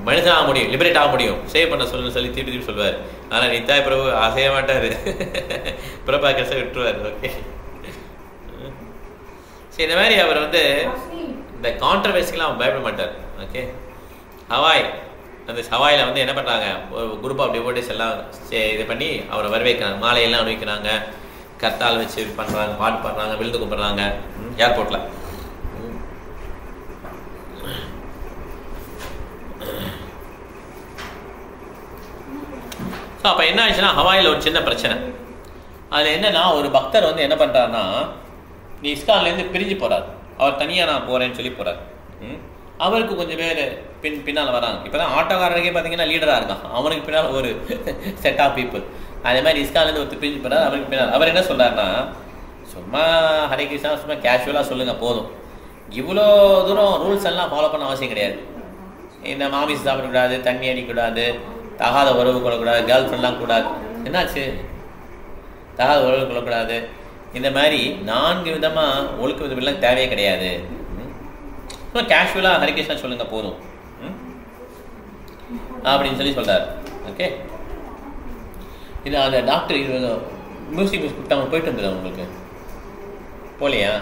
மனுஷனாக முடியும், லிபரேட் ஆக முடியும், சேவ் பண்ண சொல்லுன்னு சொல்லி திருப்பி சொல்லுவார். ஆனால் நித்தாய பிரபு அசைய மாட்டார், பிரபா கசை விட்டுருவார். ஓகே, சரி, இந்த மாதிரி அவர் இந்த கான்ட்ரவர்சிக்கெலாம் அவன் பயப்பட மாட்டார். ஓகே, ஹவாய் ஹவாயில் என்ன பண்ணுறாங்க, ஒரு குரூப் ஆஃப் டிவோட்டிஸ் எல்லாம் இது பண்ணி அவரை வரவேற்கிறாங்க, மாலையெல்லாம் அணிவிக்கிறாங்க, கத்தால் வச்சு பண்ணுறாங்க, பாட்டு பாடுறாங்க, விழுந்து கும்பிட்றாங்க ஏர்போர்ட்டில். ஸோ அப்போ என்ன ஆச்சுன்னா, ஹவாயில் ஒரு சின்ன பிரச்சனை. அதில் என்னன்னா, ஒரு பக்தர் என்ன பண்ணுறாருன்னா, நீ இஸ்கான்லேருந்து பிரிஞ்சு போகிறார், அவர் தனியாக நான் போகிறேன்னு சொல்லி போகிறார். அவருக்கு கொஞ்சம் பேர் பின்னால் வராங்க. இப்போ தான் ஆட்டோக்காரருக்கே பார்த்தீங்கன்னா லீடராக இருக்கான், அவனுக்கு பின்னால் ஒரு செட் ஆஃப் பீப்புள். அதே மாதிரி இஸ்கான்லேருந்து ஒருத்தர் பிரிஞ்சு போகிறார், அவருக்கு பின்னால் அவர் என்ன சொல்கிறாருன்னா, சும்மா ஹரே கிருஷ்ணா சும்மா கேஷுவலாக சொல்லுங்கள் போதும், இவ்வளோ தூரம் ரூல்ஸ் எல்லாம் ஃபாலோ பண்ண அவசியம் கிடையாது. இந்த மாமிஸ் சாப்பிடக்கூடாது, தண்ணி அடிக்கக்கூடாது, தகாத உறவு கொள்ளக்கூடாது, கேர்ள் ஃப்ரெண்ட்லாம் கூடாது. என்னாச்சு, தகாத உறவு கொள்ளக்கூடாது. இந்த மாதிரி 4 விதமாக ஒழுக்க விதமெல்லாம் தேவையே கிடையாது. ஸோ கேஷுவலாக ஹரே கிருஷ்ணா சொல்லுங்கள் போதும் அப்படின்னு சொல்லி சொல்கிறார். ஓகே, இது அந்த டாக்டர் இது மியூசிக் கூப்பிட்டாங்க போயிட்டு வந்துடும் உங்களுக்கு போலையா?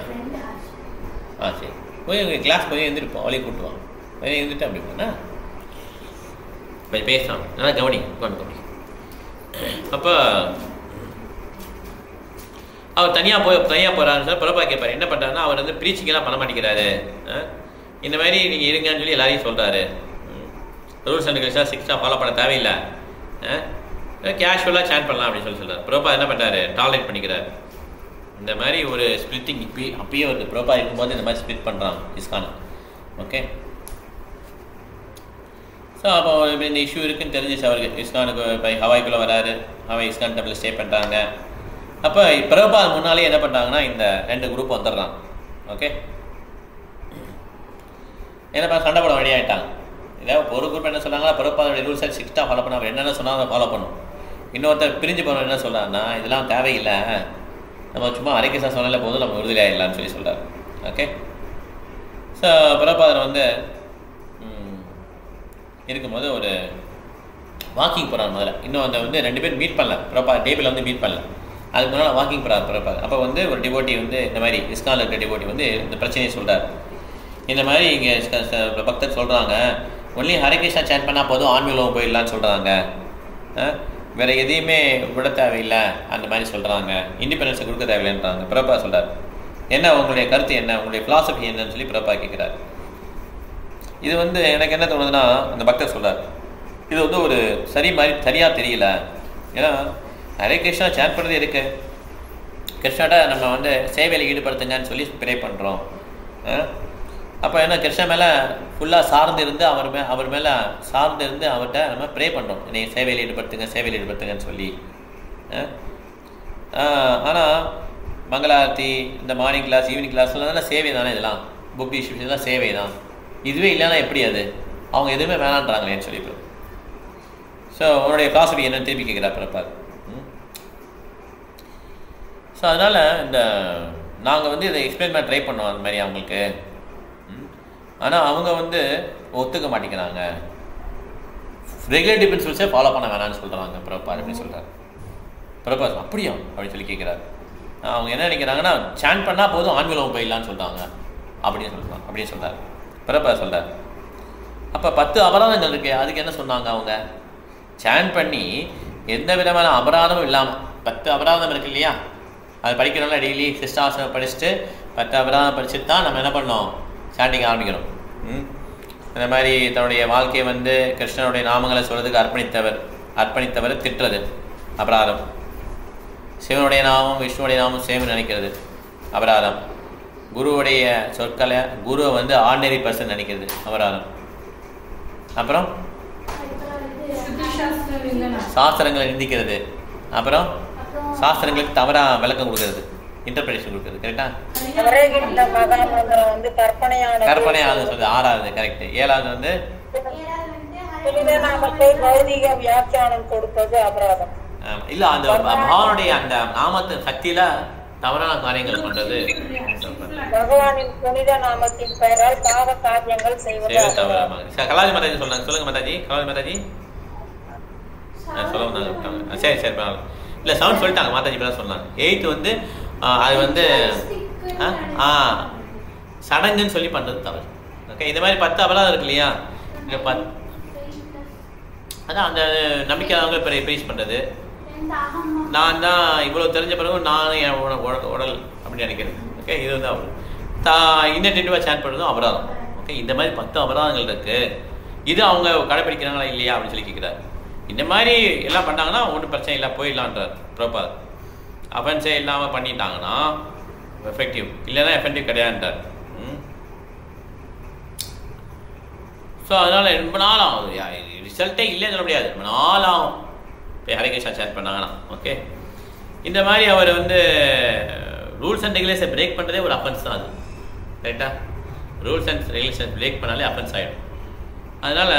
சரி, போய் உங்கள் கிளாஸ் போய் எழுந்திருப்போம், அவளையும் கூப்பிட்டுவான், வெளியே எழுந்துட்டு அப்படி போனா கொஞ்சம் பேசலாம், நல்லா கவனி கவனி. அப்போ அவர் தனியாக போகிறாரு சார். பிரபா கேட்பார் என்ன பண்ணுறாருன்னா, அவர் வந்து ப்ரீச்சிங்கெல்லாம் பண்ண மாட்டேங்கிறாரு, இந்த மாதிரி நீங்கள் இருங்கன்னு சொல்லி எல்லாரையும் சொல்கிறாரு. ரூல்ஸ் அண்ட் ரெகுலேஷன் ஸ்ட்ரிக்டாக ஃபாலோ பண்ண தேவையில்லை, கேஷுவலாக சேட் பண்ணலாம் அப்படின்னு சொல்லி சொல்கிறார். பிரபா என்ன பண்ணுறாரு, டாலரேட் பண்ணிக்கிறார். இந்த மாதிரி ஒரு ஸ்பிளிட்டிங் அப்பயே வருது. பிரபா இருக்கும்போது இந்த மாதிரி ஸ்பிளிட் பண்ணுறாங்க இஸ்கான். ஓகே, ஸோ அப்போ இந்த இஷ்யூ இருக்குன்னு தெரிஞ்சிச்சு அவருக்கு. இஸ்கானுக்கு இப்போ ஹவாய்க்குள்ளே வராரு, ஹவாய் இஸ்கான் டெம்பிள் ஸ்டே பண்ணுறாங்க. அப்போ பிரபா முன்னாலே என்ன பண்ணுறாங்கன்னா இந்த 2 குரூப் வந்துடுறான். ஓகே, ஏன்னா சண்டை போட ரெடி ஆகிட்டாங்க. இதாவது ஒரு குரூப் என்ன சொன்னாங்கன்னா, பிரபாவோட ரூல்ஸ் அண்ட் ஸ்ட்ரிக்டாக ஃபாலோ பண்ண, அவர் என்னென்ன சொன்னாலும் அதை ஃபாலோ பண்ணும். இன்னொருத்தர் பிரிஞ்சு போகிறோம் என்ன சொல்கிறாருன்னா, இதெல்லாம் தேவையில்லை, நம்ம சும்மா ஹரே கிருஷ்ணா சொன்னாலே போதும், நம்ம விடுதலை ஆகிடலான்னு சொல்லி சொல்கிறார். ஓகே, ஸோ பிரபாதர் வந்து இருக்கும்போது ஒரு வாக்கிங் போகிறார் முதல்ல. இன்னும் அந்த வந்து 2 பேர் மீட் பண்ணல, பிரபா டேபிளில் வந்து மீட் பண்ணல. அதுக்கு முன்னால் வாக்கிங் போகிறார் பிரபாதர். அப்போ வந்து ஒரு டிவோட்டி வந்து இந்த மாதிரி இஸ்கானில் இருக்கிற டிவோட்டி வந்து இந்த பிரச்சனையை சொல்கிறார். இந்த மாதிரி இங்கே பக்தர் சொல்கிறாங்க, ஒன்லி ஹரே கிருஷ்ணா சேட் பண்ணால் போதும், ஆன்மீகம் போயிடலான்னு சொல்கிறாங்க, வேறு எதையுமே விட தேவையில்லை அந்த மாதிரி சொல்கிறாங்க, இண்டிபெண்டன்ஸை கொடுக்க தேவையில்லைன்றாங்க. பிரபா சொல்கிறார், என்ன உங்களுடைய கருத்து என்ன, உங்களுடைய ஃபிலாசபி என்னன்னு சொல்லி பிரபா கேட்குறார். இது வந்து எனக்கு என்ன தோணுதுன்னா, அந்த பக்தர் சொல்கிறார், இது வந்து ஒரு சரியாக தெரியல. ஏன்னா ஹரே கிருஷ்ணா சேட் பண்ணுறது இருக்கு, கிருஷ்ணாட்ட நம்ம வந்து சேவையில் ஈடுபடுத்துங்கன்னு சொல்லி ப்ரே பண்ணுறோம். அப்போ என்ன கிருஷ்ணா மேலே ஃபுல்லாக சார்ந்து இருந்து அவர் மேலே சார்ந்து இருந்து அவர்கிட்ட நம்ம ப்ரே பண்ணுறோம், நீங்கள் சேவையில் ஈடுபடுத்துங்கன்னு சொல்லி. ஆனால் மங்களாரத்தி, இந்த மார்னிங் கிளாஸ், ஈவினிங் கிளாஸ்லாம் சேவை தானே, இதெல்லாம் புக் டிஸ்ட்ரிபியூஷன்லாம் சேவை தான். இதுவே இல்லைன்னா எப்படி அது, அவங்க எதுவுமே வேணான்றாங்களேன்னு சொல்லிட்டு. ஸோ உன்னுடைய ஃபிலாசபி என்னன்னு திருப்பி கேட்குறா பிரபாத். ஸோ அதனால் இந்த நாங்கள் வந்து இதை எக்ஸ்பிளைன் பண்ண ட்ரை பண்ணோம் அந்த மாதிரி அவங்களுக்கு. ஆனால் அவங்க வந்து ஒத்துக்க மாட்டேங்கிறாங்க, ரெகுலேட்டிவ் பிரின்சிபல்ஸே ஃபாலோ பண்ண வேணான்னு சொல்கிறாங்க பிரபா அப்படின்னு சொல்கிறார். பிரபா அப்படியா அப்படின்னு சொல்லி கேட்குறாரு. அவங்க என்ன நினைக்கிறாங்கன்னா, சேன் பண்ணால் போதும் ஆன்மீகம் போயிடலான்னு சொல்கிறாங்க அப்படின்னு சொல்கிறார். பிரபா சொல்கிறார், அப்போ 10 அபராதங்கள் இருக்கு, அதுக்கு என்ன சொன்னாங்க அவங்க? சேன் பண்ணி எந்த விதமான அபராதமும் இல்லாமல் 10 அபராதம் இருக்கு இல்லையா, அது படிக்கிறோம்ல, டெய்லி சிஸ்டாசனம் படிச்சுட்டு 10 அபராதம் படிச்சுட்டு தான் நம்ம என்ன பண்ணோம், சாண்டிங் ஆரம்பிக்கிறோம். இந்த மாதிரி தன்னுடைய வாழ்க்கையை வந்து கிருஷ்ணனுடைய நாமங்களை சொல்கிறதுக்கு அர்ப்பணித்தவர் திட்டுறது அபராதம். சிவனுடைய நாமம் விஷ்ணுடைய நாமம் சேமன் நினைக்கிறது அபராதம். குருவுடைய சொற்களை, குருவை வந்து ஆர்டினரி பர்சன் நினைக்கிறது அபராதம். அப்புறம் சாஸ்திரங்களை நிந்திக்கிறது, அப்புறம் சாஸ்திரங்களுக்கு தவறாக விளக்கம் கொடுக்கறது, இன்டர்பிரேஷன் கொடுக்குறது. கரெக்டா? கற்பனையானது சொல்றது 6வது. கரெக்ட். 7வது வந்து இல்ல, அந்த பகவானுடைய அந்த நாமத்தின் சக்தியில தவறான காரியங்கள் பண்றது, பகவானின் புனித நாமத்தின் பெயரால் பாவ காரியங்கள் செய்வது தவறாக. கலாஜி மாதாஜி சொன்னாங்க, சொல்லுங்க மாதாஜி. கலாஜி மாதாஜி சொல்ல வந்தாங்க. சரி பரவாயில்ல. இல்ல சவுண்ட் சொல்லிட்டாங்க, மாதாஜி தான் சொன்னாங்க. 8 வந்து அது வந்து சடங்குன்னு சொல்லி பண்ணுறது தவறு. ஓகே, இந்த மாதிரி 10 அபராதம் இருக்கு இல்லையா, அதான் அந்த நம்பிக்கையாளர்கள் ப்ரீச் பண்ணுறது. நான் தான் இவ்வளோ தெரிஞ்ச பிறகு நானும் என் உடல் அப்படின்னு நினைக்கிறேன். ஓகே, இது வந்து அவர் இன்னெட்டிவாக சேட் பண்ணுறதும் அபராதம். ஓகே, இந்த மாதிரி 10 அபராதங்கள் இருக்குது. இது அவங்க கடைப்பிடிக்கிறாங்களா இல்லையா அப்படின்னு சொல்லி கேட்குறாரு. இந்த மாதிரி எல்லாம் பண்ணாங்கன்னா ஒன்றும் பிரச்சனை இல்லை, போயிடலான்றார் பிரபாத். அஃபென்ஸே இல்லாமல் பண்ணிட்டாங்கன்னா எஃபெக்டிவ், இல்லைன்னா எஃபெக்டிவ் கிடையாதுன்றார். ஸோ அதனால் ரொம்ப நாள் ஆகும், ரிசல்ட்டே இல்லைன்னு சொல்ல முடியாது, ரொம்ப நாள் ஆகும் இப்போ ஹரே கிருஷ்ணா சேட் பண்ணாங்கன்னா. ஓகே, இந்த மாதிரி அவர் வந்து ரூல்ஸ் அண்ட் ரெகுலேஷன் பிரேக் பண்ணுறதே ஒரு அஃபென்ஸ் தான் அது. கரெக்டாக? ரூல்ஸ் அண்ட் ரெகுலேஷன் பிரேக் பண்ணாலே அஃபென்ஸ் ஆகிடும். அதனால்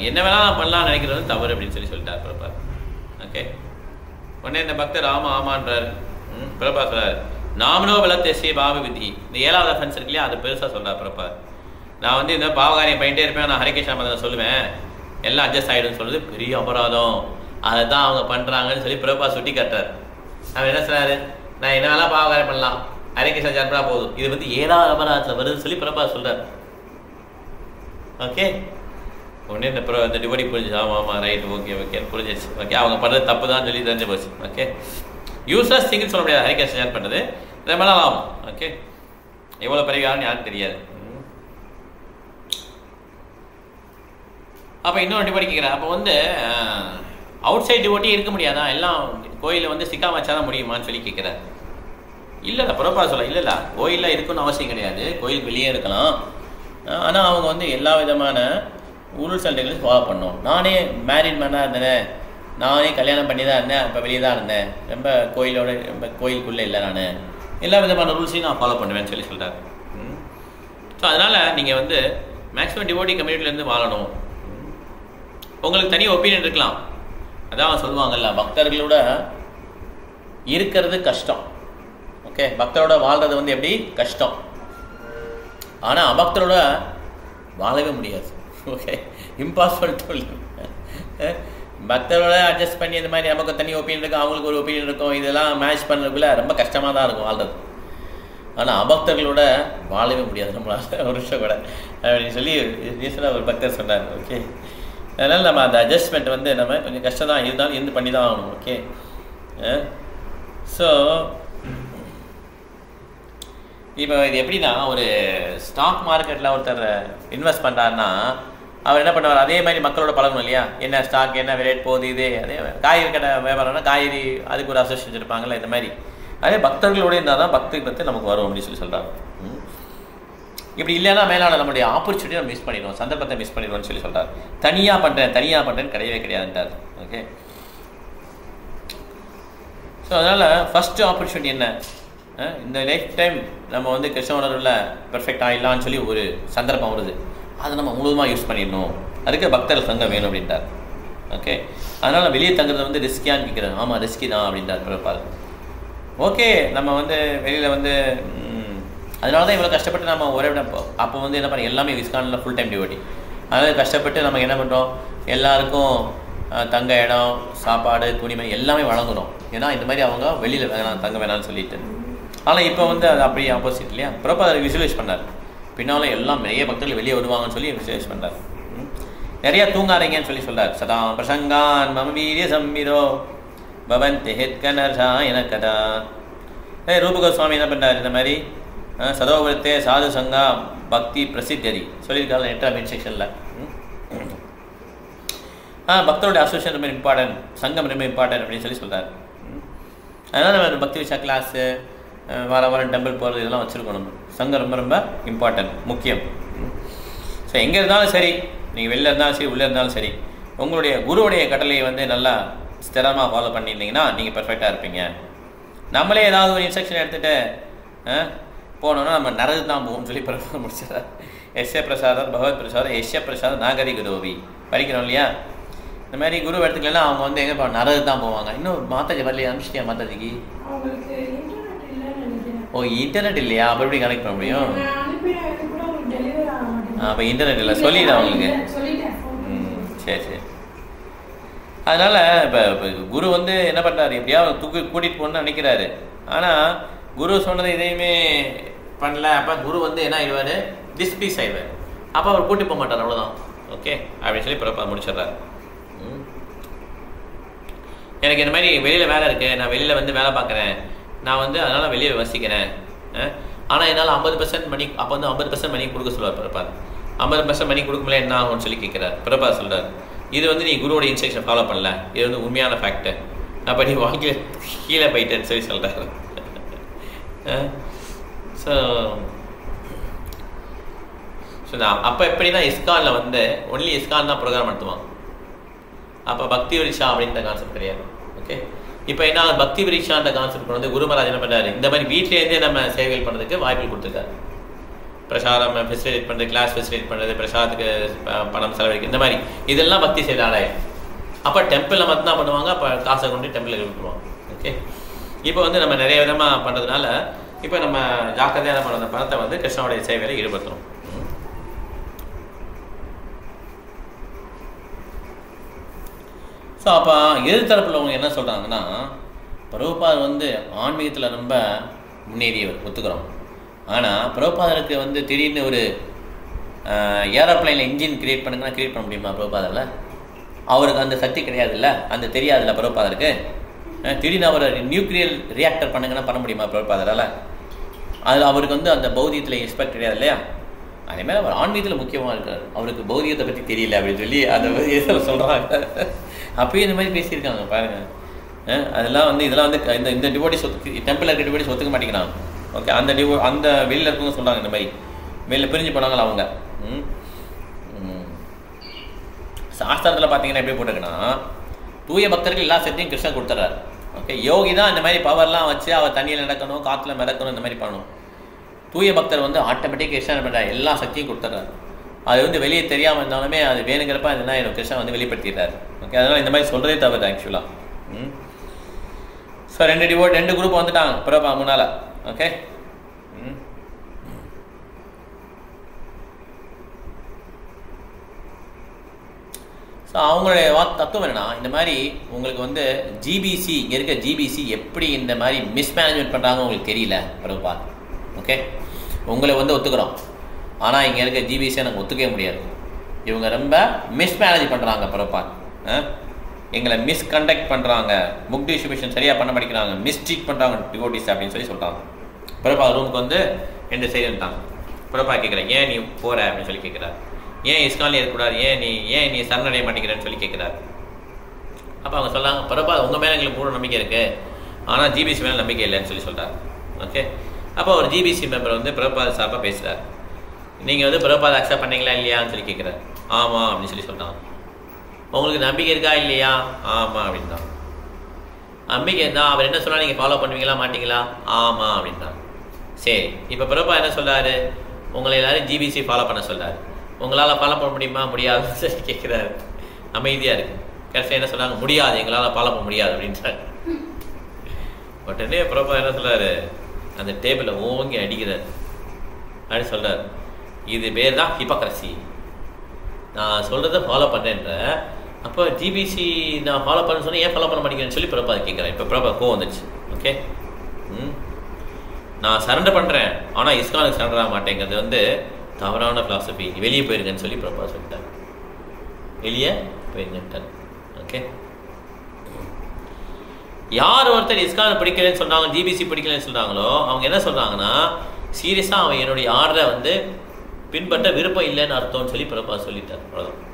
என்ன வேணால் பண்ணலாம்னு நினைக்கிறது தவறு அப்படின்னு சொல்லிட்டார் பிரபா. ஓகே, உடனே இந்த பக்தர் ஆமான்றார். பிரபா சொல்றார், நாமனோ பலத்தேசிய பாவ விதி. இந்த 7வது அஃபென்ஸ் இருக்கு இல்லையா, அது பெருசாக சொல்கிறார் பிரபா. நான் வந்து இந்த பாவகாரியம் பண்ணிட்டே இருப்பேன், நான் ஹரிகிருஷ்ணா மதத்தை சொல்லுவேன், எல்லாம் அட்ஜஸ்ட் ஆகிடும்னு சொல்லுறது பெரிய அபராதம், அதை தான் அவங்க பண்ணுறாங்கன்னு சொல்லி பிரபா சுட்டி காட்டுறார். அவன் என்ன சொன்னார், நான் என்ன வேணால் பாவகாரியம் பண்ணலாம், ஹரிகிருஷ்ணா ஜன்மரா போதும், இது வந்து 7வது அபராதத்தில் வருதுன்னு சொல்லி பிரபா சொல்கிறார். ஓகே, உடனே இந்த டிவோடி புரிஞ்சு, ஆமாம் ரைட், ஓகே புரிஞ்சிச்சு. ஓகே, அவங்க பண்ணுறது தப்பு தான் சொல்லி தெரிஞ்சு போச்சு. ஓகே, யூஸ்லெஸ் திங்க்னு சொல்ல முடியாது ஹரிகிருஷ்ணா ஜாயின் பண்ணுறது, ரொம்ப நாள் ஆகும். ஓகே, எவ்வளோ பரிகாரம்னு யாருக்கும் தெரியாது. அப்போ இன்னொரு டிவோட்டி கேட்குறேன், அப்போ வந்து அவுட் சைட் டிவோட்டி இருக்க முடியாதா, எல்லாம் கோயிலில் வந்து சிக்கா வச்சா தான் முடியுமான்னு சொல்லி கேட்குறேன். இல்லைல்ல பிரபா சொல்ல, இல்லைல்ல கோயிலில் இருக்குன்னு அவசியம் கிடையாது, கோயிலுக்கு வெளியே இருக்கலாம். ஆனால் அவங்க வந்து எல்லா விதமான ரூல்ஸ் அண்ட் ரெகுலேஷன் ஃபாலோ பண்ணணும். நானே மேரிட் மேனாக இருந்தேன், நானே கல்யாணம் பண்ணி தான் இருந்தேன், இப்போ வெளியே தான் இருந்தேன், ரொம்ப கோயிலுக்குள்ளே இல்லை, நான் எல்லா விதமான ரூல்ஸையும் நான் ஃபாலோ பண்ணுவேன்னு சொல்லி சொல்கிறார். ஸோ அதனால் நீங்கள் வந்து மேக்ஸிமம் டிவோட்டி கம்யூனிட்டிலேருந்து வாழணும். உங்களுக்கு தனி ஒப்பீனியன் இருக்கலாம், அதான் சொல்லுவாங்கல்ல, பக்தர்களோட இருக்கிறது கஷ்டம். ஓகே, பக்தரோட வாழ்கிறது வந்து எப்படி கஷ்டம், ஆனால் அபக்தரோட வாழவே முடியாது. Okay, impossible to live. பக்தரோட அட்ஜஸ்ட் பண்ணி இந்த மாதிரி நமக்கு தனி ஒப்பீனியன் இருக்கும், அவங்களுக்கு ஒரு ஒப்பீனியன் இருக்கும், இதெல்லாம் மேட்ச் பண்ணுறதுக்குள்ள ரொம்ப கஷ்டமாக தான் இருக்கும் வாழ்றது. ஆனால் அபக்தர்களோட வாழவே முடியாது நம்மளால் ஒரு விஷயம் கூட அப்படின்னு சொல்லி ரீசனாக ஒரு பக்தர் சொன்னார். ஓகே, அதனால் நம்ம அந்த அட்ஜஸ்ட்மெண்ட் வந்து நம்ம கொஞ்சம் கஷ்டம் தான் இருந்தாலும் இருந்து பண்ணி தான் ஆகணும். ஓகே, ஸோ இப்போ இது எப்படின்னா, ஒரு ஸ்டாக் மார்க்கெட்டில் ஒருத்தர் இன்வெஸ்ட் பண்ணுறாருன்னா அவர் என்ன பண்ணுவார், அதே மாதிரி மக்களோட பழகணும் இல்லையா, என்ன ஸ்டாக் என்ன ரேட் போகுது, இதே அதே காய்கறி கடை வியாபாரம்னா காய்கறி அதுக்கு ஒரு அசோசியேஷன் இருப்பாங்கள்ல, இந்த மாதிரி அதே பக்தர்களோடு இருந்தால் தான் பக்தி பற்றி நமக்கு வரும் அப்படின்னு சொல்லி சொல்கிறாங்க. இப்படி இல்லைன்னா மேலான நம்மளுடைய ஆப்பர்ச்சுனிட்டி நம்ம மிஸ் பண்ணிடுவோம், சந்தர்ப்பத்தை மிஸ் பண்ணிடுவோம்னு சொல்லி சொல்கிறார். தனியாக பண்ணுறேன்னு கிடையவே கிடையாதுன்றார். ஓகே, ஸோ அதனால் ஃபஸ்ட்டு ஆப்பர்ச்சுனிட்டி என்ன, இந்த லைஃப் டைம் நம்ம வந்து கிருஷ்ண உணர்வில் பெர்ஃபெக்ட் ஆகிடலான்னு சொல்லி ஒரு சந்தர்ப்பம் வருது, அதை நம்ம முழுவதுமாக யூஸ் பண்ணிடணும், அதுக்கு பக்தர்கள் தங்க வேணும் அப்படின்ட்டார். ஓகே, அதனால் வெளியே தங்குறது வந்து ரிஸ்கியான்னு கேட்குறேன். ஆமாம் ரிஸ்கி தான் அப்படின்ட்டார் பிறப்பார். ஓகே, நம்ம வந்து வெளியில் வந்து அதனால தான் இவ்வளோ கஷ்டப்பட்டு நம்ம ஒரே அப்போ வந்து என்ன பண்ண எல்லாமே இஸ்கானில் ஃபுல் டைம் டிவோட்டி, அதனால் கஷ்டப்பட்டு நம்ம என்ன பண்ணுறோம், எல்லாருக்கும் தங்க இடம் சாப்பாடு துணிமணி எல்லாமே வழங்குறோம். ஏன்னா இந்த மாதிரி அவங்க வெளியில் வேணாம் தங்க வேணாம்னு சொல்லிட்டு. ஆனால் இப்போ வந்து அது அப்படியே ஆப்போசிட் இல்லையா, பிறப்ப அதை விசுவலைஸ் பண்ணார். பின்னாலும் எல்லாம் நிறைய பக்தர்கள் வெளியே வருவாங்கன்னு சொல்லி விசுவலைஸ் பண்ணார். நிறையா தூங்காதீங்கன்னு சொல்லி சொல்கிறார். சதா பிரசங்கான் மம வீரிய சம்மிதோ பவந்தி ஹெத்கனர்ஷா எனக்கதா. ரூபகோஸ்வாமி என்ன பண்ணுறார், இந்த மாதிரி சதோபுரத்தே சாது சங்கா பக்தி பிரசித்தரி சொல்லியிருக்காங்க நெட்டாக மிட் செக்ஷனில். பக்தருடைய அசோசியேஷன் ரொம்ப இம்பார்ட்டன்ட், சங்கம் ரொம்ப இம்பார்ட்டன்ட் அப்படின்னு சொல்லி சொல்கிறார். அதனால் நம்ம பக்தி விஷா கிளாஸு வாரம் டெம்பிள் போகிறது இதெல்லாம் வச்சுருக்கணும். சங்கம் ரொம்ப ரொம்ப இம்பார்ட்டன்ட், முக்கியம். ஸோ எங்கே இருந்தாலும் சரி, நீங்கள் வெளில இருந்தாலும் சரி உள்ளே இருந்தாலும் சரி, உங்களுடைய குருவுடைய கட்டளையை வந்து நல்லா ஸ்திரமாக ஃபாலோ பண்ணியிருந்தீங்கன்னா நீங்கள் பெர்ஃபெக்டாக இருப்பீங்க. நம்மளே ஏதாவது ஒரு இன்ஸ்ட்ரக்ஷன் எடுத்துகிட்டு போனோன்னா நம்ம நரது தான் போகும்னு சொல்லி பிரசாதம் முடிச்சிடறார். எஸ்ய பிரசாதம் பகவத் பிரசாதம் எஸ்ய பிரசாதம் நாகரி குருவி படிக்கிறோம் இல்லையா. இந்த மாதிரி குரு எடுத்துக்கலாம் அவங்க வந்து எங்கே நரது தான் போவாங்க. இன்னும் மாதாஜி வரலையா, அனுப்பிச்சிட்டியா மாதாஜிக்கு? ஓ இன்டர்நெட் இல்லையா, அப்போ எப்படி கனெக்ட் பண்ண முடியும்? அப்போ இன்டர்நெட் இல்லை, சொல்லிடு அவங்களுக்கு. சரி சரி. அதனால் இப்போ குரு வந்து என்ன பண்ணுறாரு, எப்படியாவது கூட்டிகிட்டு போகணுன்னு நினைக்கிறாரு. ஆனால் குரு சொன்னது எதையுமே பண்ணல. அப்போ குரு வந்து என்ன ஆயிடுவார், டிஸ்பீஸ் ஆயிடுவார். அப்போ அவர் கூட்டி போக மாட்டார், அவ்வளோதான். ஓகே அப்படின்னு சொல்லி பிறப்பா முடிச்சிடுறாரு. எனக்கு இந்த மாதிரி வெளியில் வேலை இருக்குது, நான் வெளியில் வந்து வேலை பார்க்குறேன், நான் வந்து அதனால் வெளியே வசிக்கிறேன். ஆனால் என்னால் 50% மணி, அப்போ வந்து 50% மணி கொடுக்க சொல்லுவார் பிறப்பா. 50% மணி கொடுக்கும்போது என்ன ஆகும்னு சொல்லி கேட்குறாரு. பிறப்பா சொல்கிறார், இது வந்து நீ குருவோட இன்ஸ்ட்ரக்ஷன் ஃபாலோ பண்ணல, இது வந்து உண்மையான ஃபேக்ட்டு, அப்போ நீ வாழ்க்கையில் கீழே போயிட்டேன்னு சொல்லி சொல்கிறாரு. ஸோ நான் அப்போ எப்படின்னா இஸ்கானில் வந்து ஒன்லி இஸ்கான் தான் ப்ரோக்ராம் நடத்துவான். அப்போ பக்தி விரிஷா அப்படின்ற கான்செப்ட் கிடையாது. ஓகே, இப்போ என்ன பக்தி விரிஷான்ற கான்செப்ட் வந்து குரு மகாராஜ் என்ன பண்ணுறாரு, இந்த மாதிரி வீட்டிலேருந்தே நம்ம சேவைகள் பண்ணுறதுக்கு வாய்ப்புகள் கொடுத்துருக்காரு. பிரசாதம் ஃபெசிலிட்டேட் பண்ணுறது, கிளாஸ் ஃபெசிலிட்டேட் பண்ணுறது, பிரசாதத்துக்கு பணம் செலவழிக்க, இந்த மாதிரி இதெல்லாம் பக்தி செய்தாலே. அப்போ டெம்பிளில் மட்டும்தான் பண்ணுவாங்க. அப்போ காசை கொண்டு டெம்பிளில் விட்டுருவாங்க. ஓகே, இப்போ வந்து நம்ம நிறைய விதமாக பண்ணுறதுனால இப்போ நம்ம ஜாக்கிரதையான பண்ண அந்த பணத்தை வந்து கிருஷ்ணனுடைய சேவையில் ஈடுபடுத்தணும். ஸோ அப்போ எதிர்த்தரப்பில் அவங்க என்ன சொல்கிறாங்கன்னா, பிரபுபாதர் வந்து ஆன்மீகத்தில் ரொம்ப முன்னேறியவர், ஒத்துக்கிறோம். ஆனால் பிரபுபாதருக்கு வந்து திடீர்னு ஒரு ஏரோப்ளைனில் இன்ஜின் கிரியேட் பண்ணுங்கன்னா கிரியேட் பண்ண முடியுமா பிரபுபாதரில்? அவருக்கு அந்த சக்தி கிடையாதுல்ல, அந்த தெரியாதுல்ல பிரபுபாதருக்கு. திடீர்னு அவர் நியூக்ளியர் ரியாக்டர் பண்ணுங்கன்னா பண்ண முடியுமா பிரபுபாதரால்? அது அவருக்கு வந்து அந்த பௌதியத்தில் எக்ஸ்பெக்ட் கிடையாது இல்லையா? அதேமாதிரி அவர் ஆன்மீகத்தில் முக்கியமாக இருக்கார், அவருக்கு பௌதியத்தை பற்றி தெரியல அப்படின்னு சொல்லி அதை எதில் சொல்கிறாங்க. அப்பயும் இந்த மாதிரி பேசியிருக்காங்க பாருங்கள். அதெல்லாம் வந்து இதெல்லாம் வந்து இந்த டிவோட்டிஸ் டெம்பிளில் இருக்க டிவோட்டிஸ் ஒத்துக்க மாட்டேங்கிறாங்க. ஓகே, அந்த வெளியில் இருக்கவங்க சொல்கிறாங்க இந்த மாதிரி வெளியில் பிரிஞ்சு போனாங்களா அவங்க. சாஸ்திரத்தில் பார்த்தீங்கன்னா எப்படி போட்டிருக்குன்னா, தூய பக்தர்கள் எல்லா சக்தியும் கிருஷ்ணன் கொடுத்துட்றாரு. ஓகே, யோகி தான் இந்த மாதிரி பவர்லாம் வச்சு அவர் தண்ணியில் நடக்கணும், காற்றுல மிதக்கணும், இந்த மாதிரி பண்ணணும். தூய பக்தர் வந்து ஆட்டோமேட்டிக் கிருஷ்ணன் பண்ணுறாரு, எல்லா சக்தியும் கொடுத்துட்றாரு. அது வந்து வெளியே தெரியாமல் இருந்தாலுமே அது வேணுங்கிறப்ப அதுனா எனக்கு கிருஷ்ணன் வந்து வெளிப்படுத்திடுறாரு. ஓகே, அதனால் இந்த மாதிரி சொல்கிறதே தவிர ஆக்சுவலாக. ஸோ ரெண்டு குரூப் வந்துட்டாங்க பிரபா முன்னால். ஓகே, ஸோ அவங்களுடைய தத்துவம் என்னன்னா, இந்த மாதிரி உங்களுக்கு வந்து ஜிபிசி இங்கே இருக்க ஜிபிசி எப்படி இந்த மாதிரி மிஸ்மேனேஜ்மெண்ட் பண்ணுறாங்க உங்களுக்கு தெரியல பிரபா. ஓகே, உங்களை வந்து ஒத்துக்கிறோம், ஆனால் இங்கே இருக்க ஜிபிசியை நாங்கள் ஒத்துக்கவே முடியாது. இவங்க ரொம்ப மிஸ்மேனேஜ் பண்ணுறாங்க பிரபா, எங்களை மிஸ்கண்டக்ட் பண்ணுறாங்க, புக் டிஸ்ட்ரிபியூஷன் சரியாக பண்ண மாட்டேங்கிறாங்க, மிஸ்ட்ரீட் பண்ணுறாங்க டிவோட்டிஸ் அப்படின்னு சொல்லி சொல்கிறாங்க. பிரபா ரூமுக்கு வந்து 2 செய்திட்டாங்க. பிரபா கேட்குறேன், ஏன் நீ போகிற அப்படின்னு சொல்லி கேட்குறாரு. ஏன் இஸ்கான்லேயே இருக்கக்கூடாது, ஏன் நீ சரணடைய மாட்டேங்கிறேன்னு சொல்லி கேட்குறாரு. அப்போ அவங்க சொல்கிறாங்க, பிரபா உங்கள் மேலே எங்களுக்கு பூர்ண நம்பிக்கை இருக்குது, ஆனால் ஜிபிசி மேலே நம்பிக்கை இல்லைன்னு சொல்லி சொல்கிறார். ஓகே, அப்போ ஒரு ஜிபிசி மெம்பர் வந்து பிரபாத சார்பாக பேசுகிறார். நீங்கள் வந்து பிரபாத அக்செப்ட் பண்ணீங்களா இல்லையான்னு சொல்லி கேட்குறாரு. ஆமாம் அப்படின்னு சொல்லி சொல்கிறாங்க. உங்களுக்கு நம்பிக்கை இருக்கா இல்லையா? ஆமாம் அப்படின்னா. நம்பிக்கை இருந்தால் அவர் என்ன சொன்னால் நீங்கள் ஃபாலோ பண்ணுவீங்களா மாட்டிங்களா? ஆமாம் அப்படின்னா. சரி, இப்போ பிரபா என்ன சொல்கிறாரு, உங்களை எல்லாரும் ஜிபிசி ஃபாலோ பண்ண சொல்கிறாரு, உங்களால் ஃபாலோ பண்ண முடியுமா முடியாதுன்னு சொல்லி கேட்குறாரு. அமைதியாக இருக்குது. கடைசியாக என்ன சொன்னாங்க, முடியாது, எங்களால் ஃபாலோ பண்ண முடியாது அப்படின்றாரு. உடனே பிரபா என்ன சொல்கிறாரு, அந்த டேபிளில் ஓங்கி அடிக்கிறார். அப்படின்னு சொல்கிறார், இது பேர் தான் ஹிப்போக்ரசி. நான் சொல்கிறத ஃபாலோ பண்ணுறேன்ற, அப்போ ஜிபிசி நான் ஃபாலோ பண்ண சொன்னேன், ஏன் ஃபாலோ பண்ண மாட்டேங்கிறேன்னு சொல்லி பிரபா கேட்குறேன். இப்போ பிரபா கோவம் வந்துச்சு. ஓகே, நான் சரண்டர் பண்ணுறேன், ஆனால் இஸ்கானுக்கு சரண்டர் ஆக மாட்டேங்கிறது வந்து தவறான ஃபிலாசபி, வெளியே போயிருங்கன்னு சொல்லி பிரபா சொல்லிட்டார். வெளியே போயிருங்கட்டார். ஓகே, யார் ஒருத்தர் இஸ்கானை பிடிக்கலன்னு சொன்னாங்க, ஜிபிசி பிடிக்கலன்னு சொல்கிறாங்களோ அவங்க என்ன சொல்கிறாங்கன்னா, சீரியஸாக அவன் என்னுடைய ஆர்டரை வந்து பின்பற்ற விருப்பம் இல்லைன்னு அர்த்தம்னு சொல்லி பிரபா சொல்லிட்டார். அவ்வளோதான்.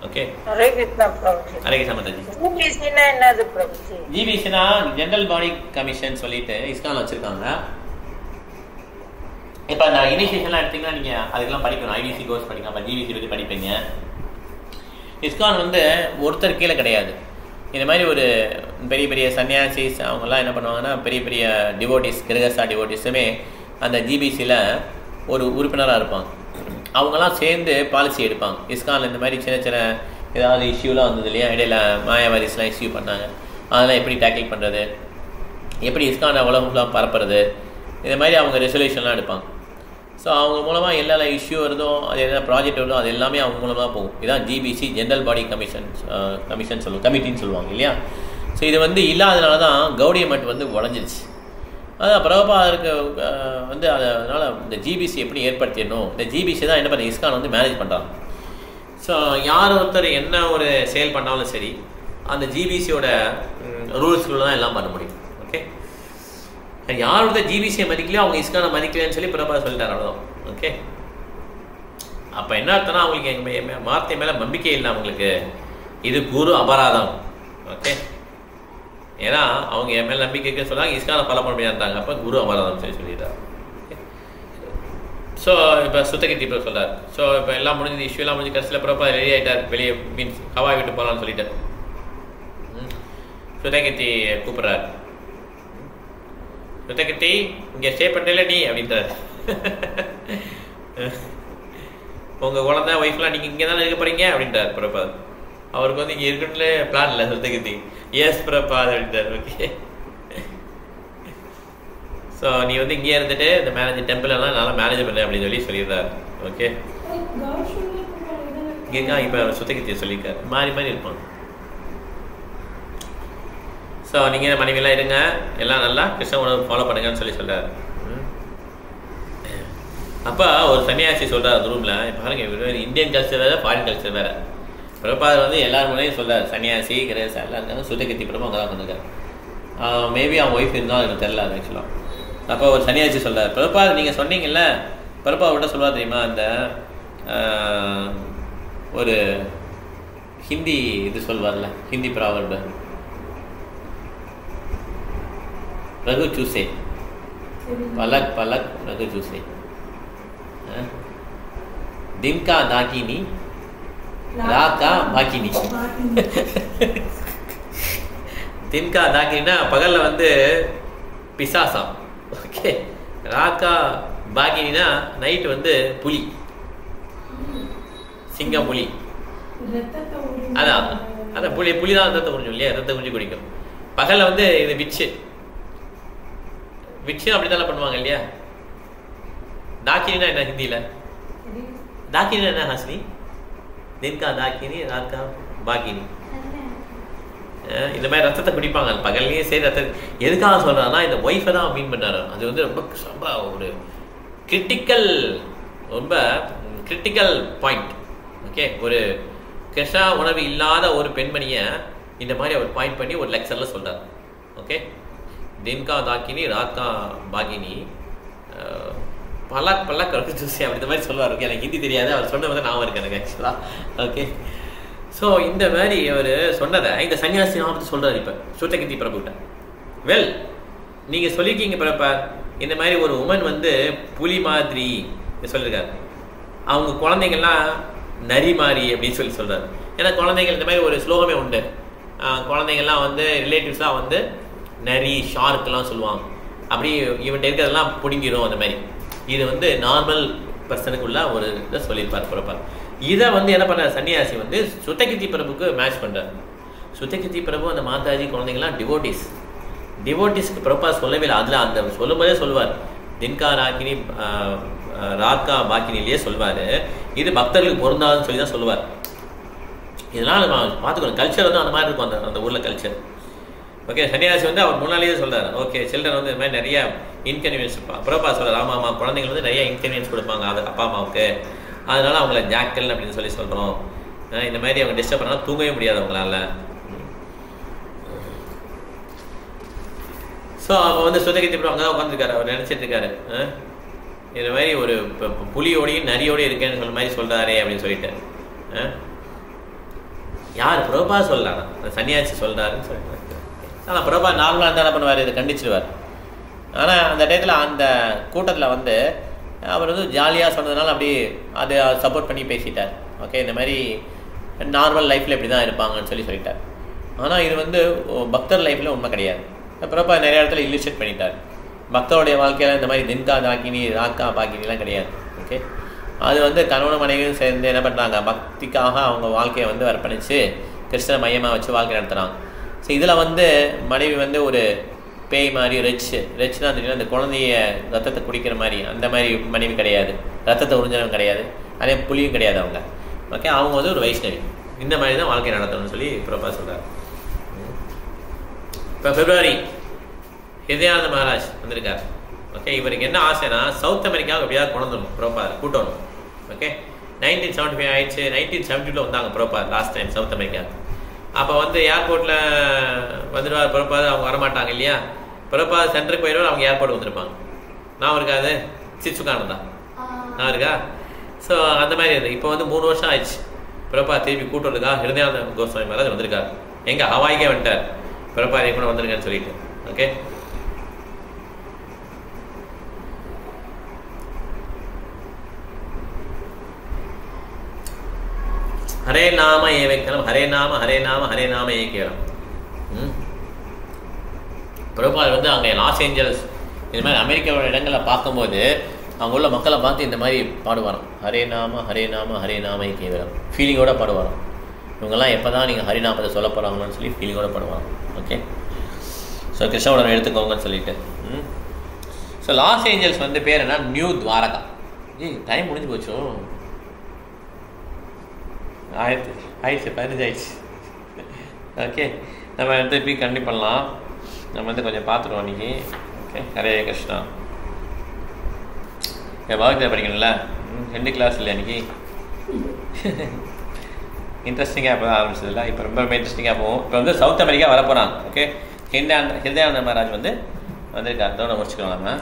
ஓகே, ஹரே கிருஷ்ணா மாதாஜி. ஜிபிசினா ஜெனரல் பாடி கமிஷன் சொல்லிட்டு இஸ்கான் வச்சிருக்காங்க. இப்போ அந்த இனிஷியேஷன்லாம் எடுத்தீங்கன்னா நீங்கள் அதுக்கெல்லாம் படிக்கணும், ஐடிசி கோர்ஸ் படிக்கலாம், அப்போ ஜிபிசி பற்றி படிப்பீங்க. இஸ்கான் வந்து ஒருத்தர் கீழே கிடையாது. இந்த மாதிரி ஒரு பெரிய பெரிய சன்னியாசிஸ் அவங்கெல்லாம் என்ன பண்ணுவாங்கன்னா, பெரிய பெரிய டிவோட்டிஸ், கிரகஸ்தா டிவோட்டிஸுமே அந்த ஜிபிசியில் ஒரு உறுப்பினராக இருப்பாங்க. அவங்கெல்லாம் சேர்ந்து பாலிசி எடுப்பாங்க. இஸ்கானில் இந்த மாதிரி சின்ன சின்ன ஏதாவது இஷ்யூலாம் வந்தது இல்லையா, இடையில மாயாவாதிஸ்லாம் இஷ்யூ பண்ணாங்க, அதெல்லாம் எப்படி டேக்கிள் பண்ணுறது, எப்படி இஸ்கானை உலகம்லாம் பரப்புறது, இந்த மாதிரி அவங்க ரெசல்யூஷன்லாம் எடுப்பாங்க. ஸோ அவங்க மூலமாக எல்லா இஷ்யூ வருதோ, அது என்ன ப்ராஜெக்ட் வருதோ, அது எல்லாமே அவங்க மூலமாக போகும். இதுதான் ஜிபிசி ஜெனரல் பாடி கமிஷன் சொல்லுவோம், கமிட்டின்னு சொல்லுவாங்க இல்லையா. ஸோ இது வந்து இல்லாதனால தான் கௌடிய மட் வந்து உடஞ்சிருச்சு. அதான் பிரபாதருக்கு வந்து அதனால் இந்த ஜிபிசி எப்படி ஏற்படுத்திடணும், இந்த ஜிபிசி தான் என்ன பண்ண இஸ்கான் வந்து மேனேஜ் பண்ணுறாங்க. ஸோ யார் ஒருத்தர் என்ன ஒரு சேல் பண்ணாலும் சரி, அந்த ஜிபிசியோட ரூல்ஸ்குள்ள தான் எல்லாம் பண்ண முடியும். ஓகே, யார் ஒருத்தர் ஜிபிசியை மதிக்கலையோ அவங்க இஸ்கானை மதிக்கலன்னு சொல்லி பிரபாதர் சொல்லிட்டார். அவ்வளோதான். ஓகே, அப்போ என்ன அர்த்தம்னா அவங்களுக்கு எங்கள் வார்த்தை மேலே நம்பிக்கை இல்லை அவங்களுக்கு, இது குரு அபராதம். ஓகே, ஏன்னா அவங்க என் மேலே நம்பிக்கை சொன்னாங்க, இஸ்கானை ஃபாலோ பண்ண முடியாதுட்டாங்க, அப்போ குரு அபராதம் சொல்லி சொல்லிட்டார். ஸோ இப்போ சுத்தகீர்த்தி இப்போ சொல்கிறார். ஸோ இப்போ எல்லாம் முடிஞ்சது, இஷ்யூலாம் முடிஞ்சு கடைசியில் பிரபா ரெடி ஆகிட்டார், வெளியே மீன்ஸ் ஹவாய் விட்டு போகலான்னு சொல்லிட்டார். சுத்தகீர்த்தி கூப்பிட்றாரு, சுத்தகீர்த்தி இங்கே ஸ்டே பண்ணல நீ அப்படின்றார். உங்கள் குழந்தை ஒய்ஃப்லாம் நீங்கள் இங்கே தானே இருக்க போகிறீங்க அப்படின்றார் பிரபா. அவருக்கு வந்து இங்கே இருக்குன்னு பிளான் இல்லை சுத்தகித்தி. எஸ் பிரபாத் அப்படின்ட்டார். ஓகே, ஸோ நீ வந்து இங்கே இருந்துட்டு இந்த மேனேஜர் டெம்பிள் எல்லாம் நல்லா மேனேஜ் பண்ண அப்படின்னு சொல்லிடுறாரு. ஓகே, இங்கே இப்போ சுத்தகித்தியை சொல்லியிருக்காரு. மாறி மாறி இருப்பாங்க. ஸோ நீங்கள் மனைவியெல்லாம் இருங்க, எல்லாம் நல்லா கிருஷ்ண உணவு ஃபாலோ பண்ணுங்கன்னு சொல்கிறார். அப்போ ஒரு சன்னியாசி சொல்கிறார் அந்த ரூமில், பாருங்கள் இந்தியன் கல்ச்சர் வேறு ஃபாரின் கல்ச்சர் வேறு. பிரபாதர் வந்து எல்லாரும் முன்னாடியும் சொல்கிறார், சன்னியாசி கிரேஸ் எல்லாம் இருக்காங்க, சுத்தகித்தி பிரபு அங்கே தான் வந்துருக்காரு. மேபி அவன் ஒய்ஃப் இருந்தால் எனக்கு தெரியல அது ஆக்சுவலாக. அப்போ ஒரு சன்னியாசி சொல்கிறார், பிரபாத் நீங்கள் சொன்னீங்கல்ல, பிரபா விட்ட சொல்லுவா தெரியுமா, அந்த ஒரு ஹிந்தி இது சொல்வார்ல, ஹிந்தி ப்ராவர்பு, ரகு சூசே பலக் பலக் ரகு சூசே, தின்கா தாக்கினி ராக்கா பாக்கினி. தின்கா தாக்கினா பகலில் வந்து பிசாசம். ஓகே, ராக்கா பாக்கினா நைட்டு வந்து புலி, சிங்கம் புலி. அதான் அதான் புலி தான் ரத்தத்தை குடிக்கும் இல்லையா, ரத்தத்தை குடிச்சு குடிக்கும். பகலில் வந்து இது விச்சு அப்படி தானே பண்ணுவாங்க இல்லையா. தாக்கினா என்ன ஹிந்தியில்? தாக்கினா என்ன ஹாசினி? தின்கா தாக்கினி ராக்கா பாக்கினி. இந்த மாதிரி ரத்தத்தை குடிப்பாங்க பகல்லையே. சரி, ரத்தத்தை எதுக்காக சொல்கிறாங்கன்னா இந்த ஒய்ஃபை தான் மீன் பண்ணாரு. அது வந்து ரொம்ப ஒரு கிரிட்டிக்கல் பாயிண்ட். ஓகே, ஒரு கிருஷ்ணா உணவு இல்லாத ஒரு பெண்மணியை இந்த மாதிரி அவர் பாயிண்ட் பண்ணி ஒரு லெக்சரில் சொல்கிறார். Okay, தின்கா தாக்கினி Raqqa பாகினி Palak Palak Raghu juicy அப்படி இந்த மாதிரி சொல்லுவார். ஓகே, எனக்கு ஹிந்தி தெரியாது, அவர் சொன்ன வந்து நான் இருக்கு எனக்கு ஆக்சுவலாக. ஓகே, ஸோ இந்த மாதிரி அவர் சொன்னதை இந்த சன்னியாசி நாமத்தை சொல்கிறார் இப்போ சுத்தகித்தி பிரபுகிட்ட. வெல், நீங்கள் சொல்லியிருக்கீங்க பிரபா, இந்த மாதிரி ஒரு உமன் வந்து புலி மாதிரி சொல்லியிருக்காரு, அவங்க குழந்தைங்கள்லாம் நரி மாதிரி அப்படின்னு சொல்கிறார். ஏன்னா குழந்தைங்கள் இந்த மாதிரி ஒரு ஸ்லோகமே உண்டு, குழந்தைங்கள்லாம் வந்து ரிலேட்டிவ்ஸ்லாம் வந்து நரி ஷார்க்கெல்லாம் சொல்லுவாங்க, அப்படி இவன்ட்டு இருக்கிறதெல்லாம் பிடிங்கிடும் அந்த மாதிரி. இது வந்து நார்மல் பர்சனுக்குள்ள ஒரு இதை சொல்லியிருப்பார் பிரபா. இதை வந்து என்ன பண்ணார் சன்னியாசி வந்து சுத்தகித்தி பிரபுக்கு மேட்ச் பண்ணுறார். சுத்தகித்தி பிரபு அந்த மாதாஜி குழந்தைங்கள்லாம் டிவோட்டிஸ்க்கு பிரபா சொல்லவே இல்லை. அதில் அந்த சொல்லும்போதே சொல்லுவார், தின்கா ராக்கினி ராக்கா பாக்கினிலேயே சொல்வார், இது பக்தர்களுக்கு பொருந்தாதுன்னு சொல்லி தான் சொல்லுவார். இதனால் நம்ம பார்த்துக்கணும், கல்ச்சர் வந்து அந்த மாதிரி இருக்கும் அந்த ஊரில் கல்ச்சர். ஓகே, சன்னியாசி வந்து அவர் முன்னாலேயே சொல்கிறார், ஓகே சில்ட்ரன் வந்து இந்த மாதிரி நிறைய இன்கன்வீனியன்ஸ் இருப்பாங்க. பிரபா சொல்கிறார், ஆமாம் குழந்தைங்க வந்து நிறைய இன்கன்வீனியன்ஸ் கொடுப்பாங்க அது அப்பா அம்மாவுக்கு, அதனால் அவங்கள ஜாக்கல் அப்படின்னு சொல்லி சொல்கிறோம். இந்த மாதிரி அவங்க டிஸ்டர்ப் பண்ணால் தூங்கவே முடியாது அவங்களால. ஸோ அவன் வந்து சுத்தகித்தி அங்கே தான் உட்காந்துருக்காரு. அவர் நினச்சிட்டு இருக்காரு, இந்த மாதிரி ஒரு புலியோடையும் நரியோடையும் இருக்கேன்னு சொல்ல மாதிரி சொல்கிறாரே அப்படின்னு சொல்லிட்டு. யார்? பிரபா சொல்லலாம், அந்த சன்னியாசி சொல்கிறாருன்னு சொல்லிட்டு. ஆனால் பிரபா நார்மலாக இருந்தால் என்ன பண்ணுவார், இதை கண்டிச்சிடுவார். ஆனால் அந்த டயத்தில் அந்த கூட்டத்தில் வந்து அவர் வந்து ஜாலியாக சொன்னதுனால அப்படி அதை சப்போர்ட் பண்ணி பேசிட்டார். ஓகே, இந்த மாதிரி நார்மல் லைஃப்பில் இப்படி தான் இருப்பாங்கன்னு சொல்லிட்டார். ஆனால் இது வந்து பக்தர் லைஃப்பில் உண்மை கிடையாது. பிரபா நிறைய இடத்துல இல்லுஸ்ட்ரேட் பண்ணிட்டார். பக்தருடைய வாழ்க்கையில் இந்த மாதிரி தின்கா தாக்கினி ராக்கா பாக்கினிலாம் கிடையாது. ஓகே, அது வந்து கணவன் மனைவியும் சேர்ந்து என்ன பண்ணுறாங்க, பக்திக்காக அவங்க வாழ்க்கையை வந்து அர்ப்பணித்து கிருஷ்ண மையமாக வச்சு வாழ்க்கை நடத்துகிறாங்க. ஸோ இதில் வந்து மனைவி வந்து ஒரு பேய் மாதிரி ரெச்னா தெரியும், அந்த குழந்தைய ரத்தத்தை குடிக்கிற மாதிரி அந்த மாதிரி மனைவி கிடையாது, ரத்தத்தை உறிஞ்சவங்க கிடையாது, அதே புலியும் கிடையாது அவங்க. ஓகே, அவங்க வந்து ஒரு வைஷ்ணவி. இந்த மாதிரி தான் வாழ்க்கை நடத்தணும்னு சொல்லி பிரபா சொல்கிறார். இப்போ பிப்ரவரி ஹிருதயானந்த மகாராஜ் வந்திருக்கார். ஓகே, இவருக்கு என்ன ஆசைனா சவுத் அமெரிக்காவுக்கு எப்படியாவது கொண்டு பிரபா கூட்டணும். ஓகே, 1975 ஆயிடுச்சு. 1972 வந்தாங்க Prabha last time south America. அப்போ வந்து ஏர்போர்ட்டில் வந்துடுவார் பிரபா, அவங்க வரமாட்டாங்க இல்லையா. பிரபா சென்டருக்கு போயிடுவார், அவங்க ஏர்போர்ட் வந்திருப்பாங்க. நான் இருக்காது சிச்சுக்கானந்தா நான் இருக்கா. ஸோ அந்த மாதிரி இருந்தது. இப்போ வந்து 3 வருஷம் ஆயிடுச்சு. பிரபா திருப்பி கூட்டுறதுக்கா ஹிருதயானந்த கோஸ்வாமி மகாராஜ் வந்திருக்காரு. எங்கே ஹவாய்க்கே வந்துட்டார். பிரபா இதே கூட வந்திருக்கேன்னு சொல்லிட்டு. ஓகே, ஹரே நாம ஏவேக்கலம், ஹரே நாம ஹரே நாம ஹரே நாம ஏகேலம். பிரபுபால் வந்து அங்கே லாஸ் ஏஞ்சல்ஸ் இந்த மாதிரி அமெரிக்காவோட இடங்களை பார்க்கும்போது அவங்க உள்ள மக்களை பார்த்து இந்த மாதிரி பாடுவாராம், ஹரே நாம ஹரே நாம ஹரே நாம ஏகேலம், ஃபீலிங்கோட பாடுவாராம். இவங்கெல்லாம் எப்போ தான் நீங்கள் ஹரிநாமத்தை சொல்ல போகிறாங்கன்னு சொல்லி ஃபீலிங்கோட பண்ணுவாங்க. ஓகே, ஸோ கிருஷ்ணோட எடுத்துக்கோங்கன்னு சொல்லிட்டு. ஸோ லாஸ் ஏஞ்சல்ஸ் வந்து பேர் என்ன? நியூ துவாரகா. டைம் முடிஞ்சு போச்சோ, ஆயிடுச்சு 15 ஆயிடுச்சு. ஓகே, நம்ம திருப்பி கண்டிப்பாக பண்ணலாம். நம்ம வந்து கொஞ்சம் பார்த்துருவோம் அன்றைக்கி. ஓகே, ஹரே கிருஷ்ணா. பகவத்கீதை படிக்கணும்ல, 2 கிளாஸ் இல்லை அன்றைக்கி. இன்ட்ரெஸ்டிங்காக இப்போ தான் ஆரம்பிச்சதில்ல, இப்போ ரொம்ப ரொம்ப இன்ட்ரெஸ்டிங்காக போகும். இப்போ வந்து சவுத் அமெரிக்கா வரப்போகிறாங்க. ஓகே, ஹிருதயானந்த மகாராஜ் வந்து வந்திருக்காரு. அதோட முடிச்சுக்கலாம் நம்ம.